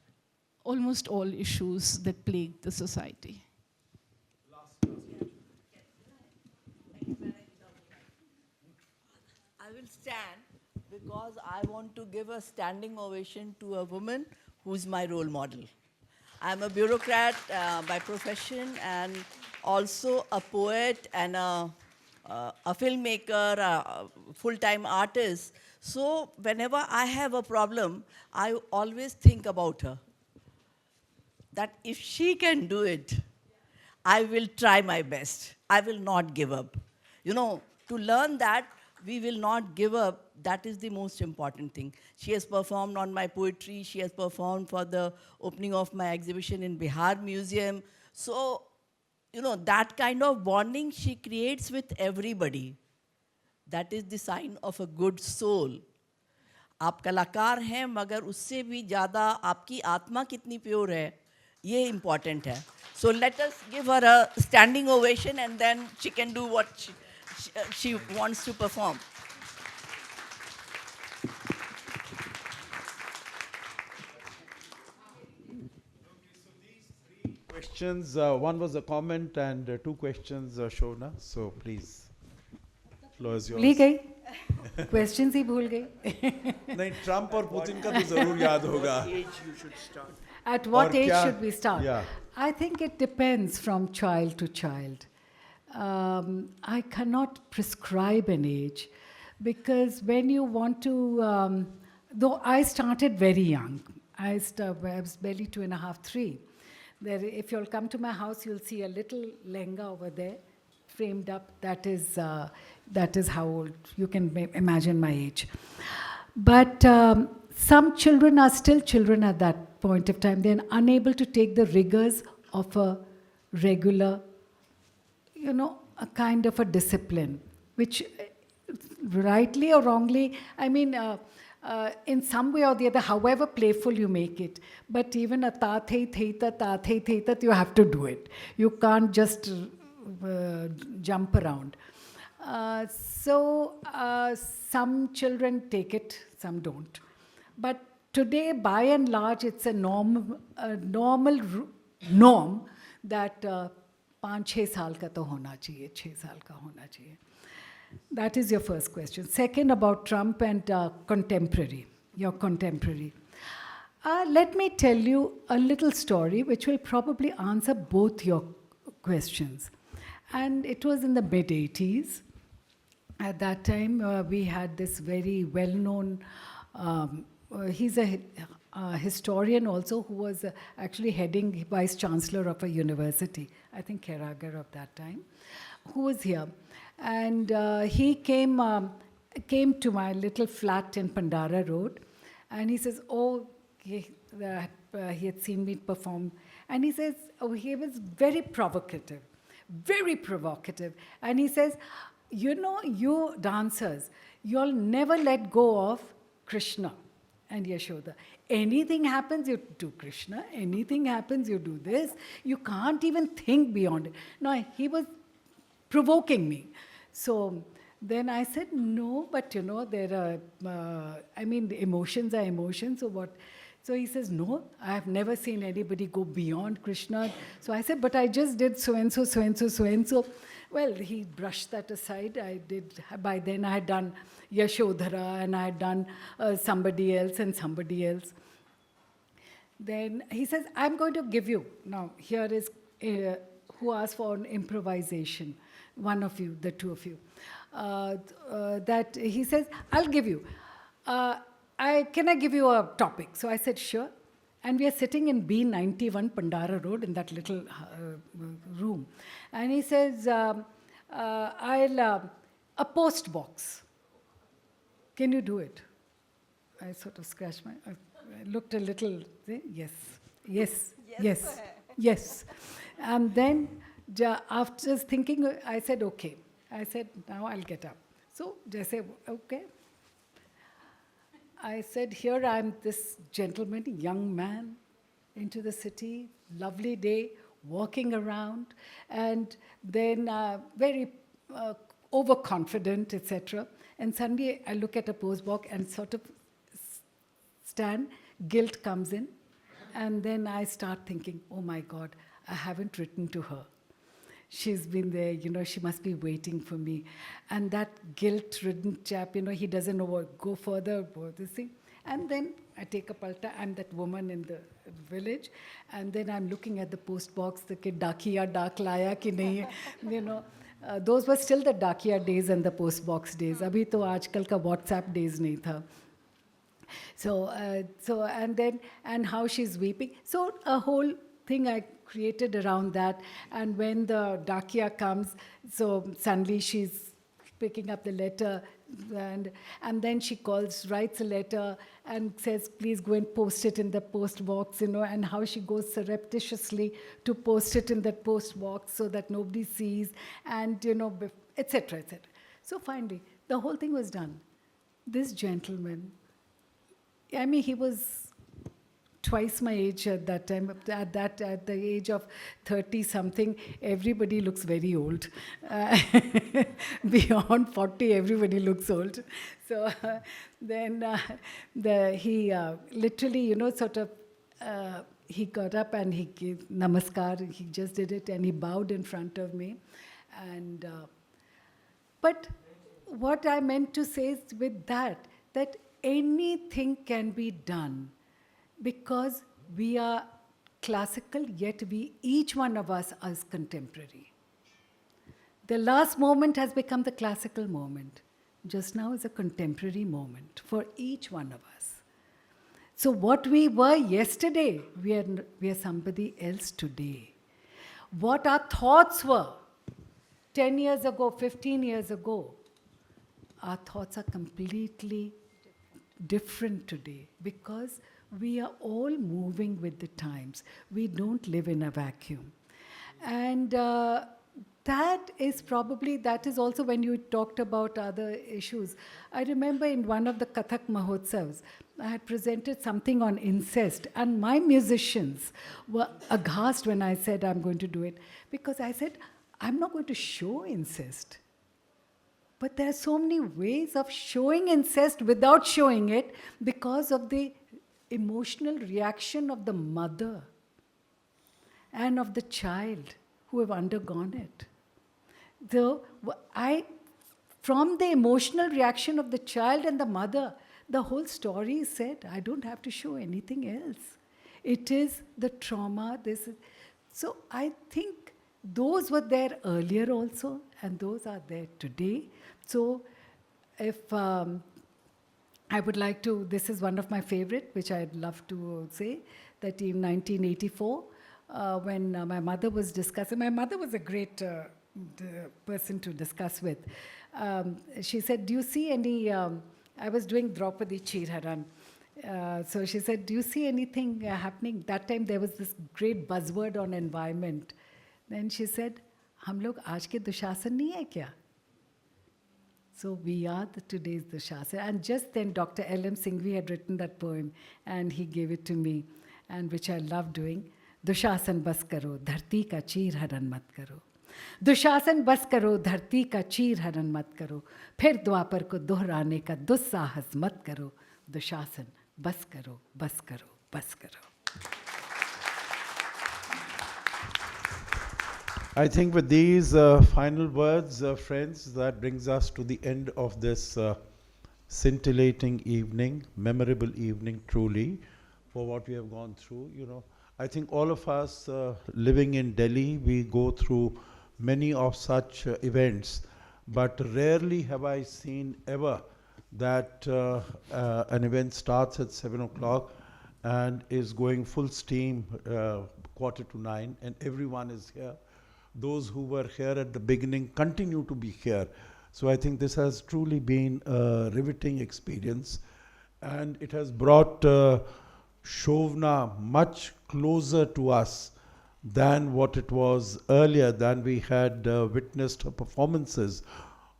almost all issues that plague the society. I will stand because I want to give a standing ovation to a woman who's my role model. I'm a bureaucrat by profession, and also a poet and a filmmaker, a full-time artist. So whenever I have a problem, I always think about her. That if she can do it, I will try my best. I will not give up. To learn that we will not give up, that is the most important thing. She has performed on my poetry. She has performed for the opening of my exhibition in Bihar Museum. So, that kind of bonding she creates with everybody. That is the sign of a good soul. आप कलाकार हैं, मगर उससे भी ज़्यादा आपकी आत्मा कितनी प्योर है, ये important है. So let us give her a standing ovation, and then she can do what she wants to perform. Questions, one was a comment and 2 questions, Shovana. So please, floor is yours. भूल गई questions ही भूल गई नहीं, Trump और Putin का तो जरूर याद होगा. At what age क्या- should we start? Yeah. I think it depends from child to child. I cannot prescribe an age, because when you want to, though I started very young, I was barely 2.5, 3. There, if you'll come to my house, you'll see a little lenga over there, framed up. That is how old. You can imagine my age. But some children are still children at that point of time. They're unable to take the rigors of a regular, a kind of a discipline, which rightly or wrongly, in some way or the other, however playful you make it, but even a ta-thei theitat, you have to do it. You can't just jump around. Some children take it, some don't. But today, by and large, it's a normal norm that 5-6 साल का तो होना चाहिए, 6 साल का होना चाहिए. That is your first question. Second, about Trump and your contemporary. Let me tell you a little story which will probably answer both your questions. And it was in the mid-80s. At that time, we had this very well-known, he's a historian also, who was actually heading Vice Chancellor of a university, I think Keragar of that time, who was here. And he came to my little flat in Pandara Road, and he says, he had seen me perform. And he says, he was very provocative. And he says, you dancers, you'll never let go of Krishna and Yashoda. Anything happens, you do Krishna. Anything happens, you do this. You can't even think beyond it. No, he was provoking me. So then I said, no, but there are, the emotions are emotions. So what? So he says, no, I have never seen anybody go beyond Krishna. So I said, but I just did so-and-so, so-and-so, so-and-so. Well, he brushed that aside. By then I had done Yashodhara, and I had done somebody else and somebody else. Then he says, I'm going to give you, now here is who asked for an improvisation, one of you, the two of you. That he says, I'll give you. Can I give you a topic? So I said, sure. And we are sitting in B91 Pandara Road in that little room. And he says, a post box. Can you do it? I sort of scratched I looked a little, yes. And then after thinking, I said, okay. I said, now I'll get up. So, jaise, okay. I said, here I'm this gentleman, young man, into the city, lovely day, walking around, and then very overconfident, etc. And suddenly I look at a post box and sort of stand, guilt comes in, and then I start thinking, oh my God, I haven't written to her. She's been there, she must be waiting for me. And that guilt-ridden chap, he doesn't know what, go further, this thing. And then I take a palta, I'm that woman in the village, and then I'm looking at the post box, the dakiya dak laya ki nahi, those were still the dakiya days and the post box days. Abhi to aajkal ka WhatsApp days nahi tha. So and how she's weeping. So a whole thing I created around that. And when the dakiya comes, so suddenly she's picking up the letter, and then she writes a letter and says, please go and post it in the post box, and how she goes surreptitiously to post it in that post box so that nobody sees, and, etc., etc. So finally, the whole thing was done. This gentleman, he was twice my age at that time. At the age of 30-something, everybody looks very old. Beyond 40, everybody looks old. So then he literally, he got up and he gave namaskar. He just did it, and he bowed in front of me. And but what I meant to say is with that anything can be done, because we are classical, yet each one of us is contemporary. The last moment has become the classical moment. Just now is a contemporary moment for each one of us. So what we were yesterday, we are somebody else today. What our thoughts were 10 years ago, 15 years ago, our thoughts are completely different today, because we are all moving with the times. We don't live in a vacuum. And that is also when you talked about other issues. I remember in one of the Kathak Mahotsavs, I had presented something on incest, and my musicians were aghast when I said I'm going to do it, because I said, I'm not going to show incest. But there are so many ways of showing incest without showing it because of the emotional reaction of the mother and of the child who have undergone it. From the emotional reaction of the child and the mother, the whole story is said. I don't have to show anything else. It is the trauma. So I think those were there earlier also, and those are there today. So if I would like to, this is one of my favorite, which I'd love to say, that in 1984, when my mother was discussing, my mother was a great person to discuss with. She said, do you see any, I was doing Draupadi Chirharan. So she said, do you see anything happening? That time there was this great buzzword on environment. Then she said, हम लोग आज के दुशासन नहीं है क्या? So we are today's Dushasana. And just then Dr. L.M. Singhvi had written that poem and he gave it to me, and which I love doing. Dushasan bas karo, dharti ka cheer haran mat karo. Dushasan bas karo, dharti ka cheer haran mat karo. Phir dwapar ko dohrane ka dussahas mat karo. Dushasan bas karo, bas karo, bas karo. I think with these final words, friends, that brings us to the end of this scintillating evening, memorable evening truly, for what we have gone through. You know, I think all of us living in Delhi, we go through many of such events, but rarely have I seen ever that an event starts at 7 o'clock and is going full steam 8:45, and everyone is here. Those who were here at the beginning continue to be here. So I think this has truly been a riveting experience, and it has brought Shovana much closer to us than what it was earlier, than we had witnessed her performances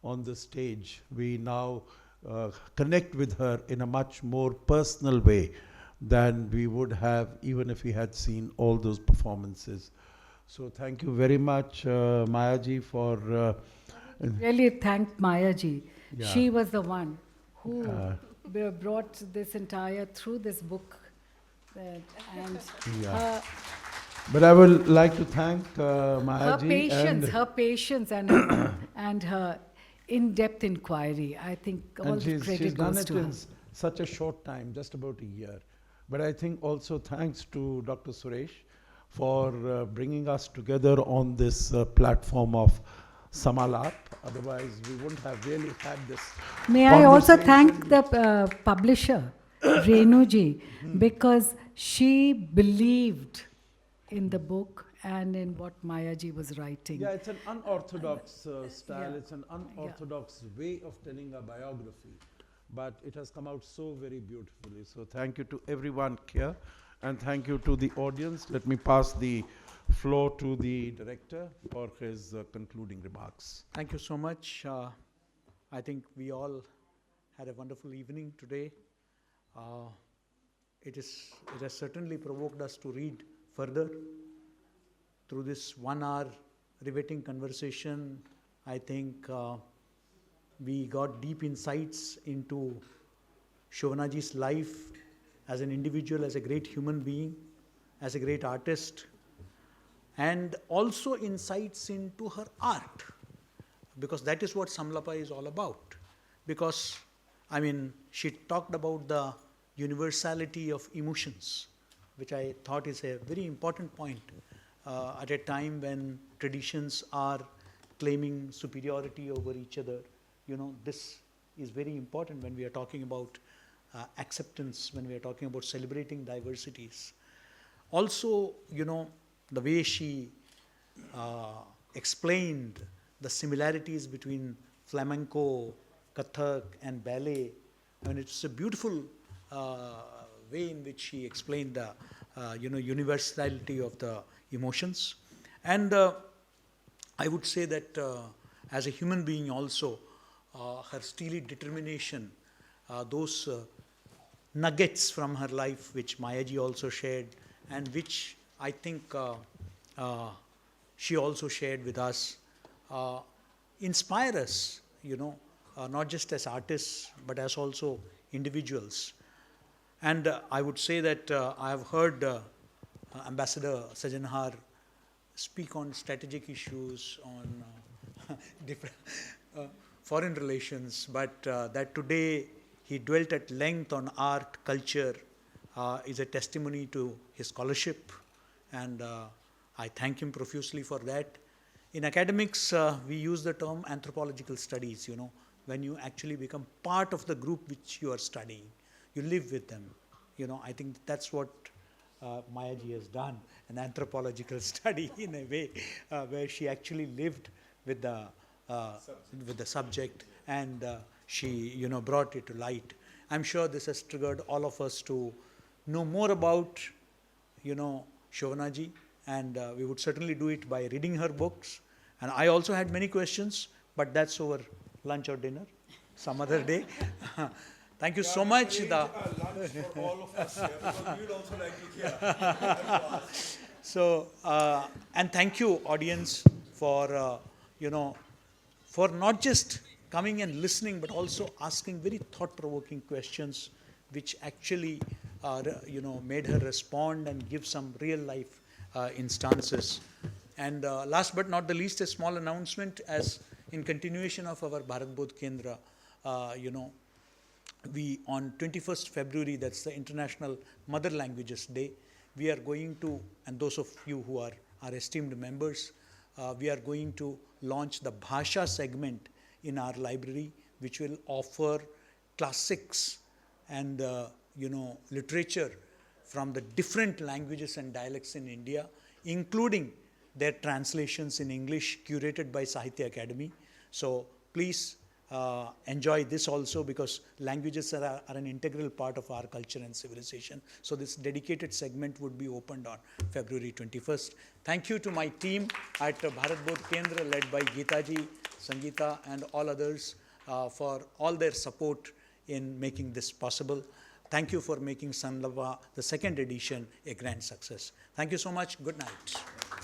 on the stage. We now connect with her in a much more personal way than we would have even if we had seen all those performances. So thank you very much, Maya ji, for... really thank Maya ji. Yeah. She was the one who brought this entire, through this book. Yeah. But I would like to thank Maya ji. Her patience and her in-depth inquiry. I think all the credit goes to her. In such a short time, just about a year. But I think also thanks to Dr. Suresh for bringing us together on this platform of Samlapa. Otherwise, we wouldn't have really had this. May I also thank the publisher, Renu ji, because she believed in the book and in what Maya ji was writing. Yeah, it's an unorthodox style. Yeah. It's an unorthodox way of telling a biography. But it has come out so very beautifully. So thank you to everyone here. And thank you to the audience. Let me pass the floor to the director for his concluding remarks. Thank you so much. I think we all had a wonderful evening today. It has certainly provoked us to read further. Through this 1 hour riveting conversation, I think we got deep insights into Shovana ji's life as an individual, as a great human being, as a great artist, and also insights into her art, because that is what Samlapa is all about. Because, I mean, she talked about the universality of emotions, which I thought is a very important point at a time when traditions are claiming superiority over each other. You know, this is very important when we are talking about acceptance, when we are talking about celebrating diversities. Also, you know, the way she explained the similarities between flamenco, Kathak and ballet. I mean, it's a beautiful way in which she explained the universality of the emotions. And I would say that as a human being also, her steely determination, those nuggets from her life which Mayaji also shared, and which I think she also shared with us, inspire us, not just as artists, but as also individuals. And I would say that I have heard Ambassador Sajjanhar speak on strategic issues, on different foreign relations, but that today he dwelt at length on art, culture, is a testimony to his scholarship, and I thank him profusely for that. In academics, we use the term anthropological studies, when you actually become part of the group which you are studying. You live with them. I think that's what Mayaji has done, an anthropological study in a way, where she actually lived with the subject, and she brought it to light. I'm sure this has triggered all of us to know more about Shovana ji, and we would certainly do it by reading her books. And I also had many questions, but that's over lunch or dinner some other day. Thank you so much. Lunch for all of us here, because we would also like to hear. So, and thank you, audience, for for not just coming and listening, but also asking very thought-provoking questions, which actually made her respond and give some real-life instances. And last but not the least, a small announcement, as in continuation of our Bharat Bodh Kendra, we on 21st February, that's the International Mother Languages Day, we are going to, and those of you who are our esteemed members, we are going to launch the Bhasha segment in our library, which will offer classics and literature from the different languages and dialects in India, including their translations in English curated by Sahitya Academy. So please enjoy this also, because languages are an integral part of our culture and civilization. So this dedicated segment would be opened on February 21st. Thank you to my team at Bharat Bodh Kendra, led by Geetaji, Sangeeta, and all others for all their support in making this possible. Thank you for making Samlapa, the second edition, a grand success. Thank you so much. Good night.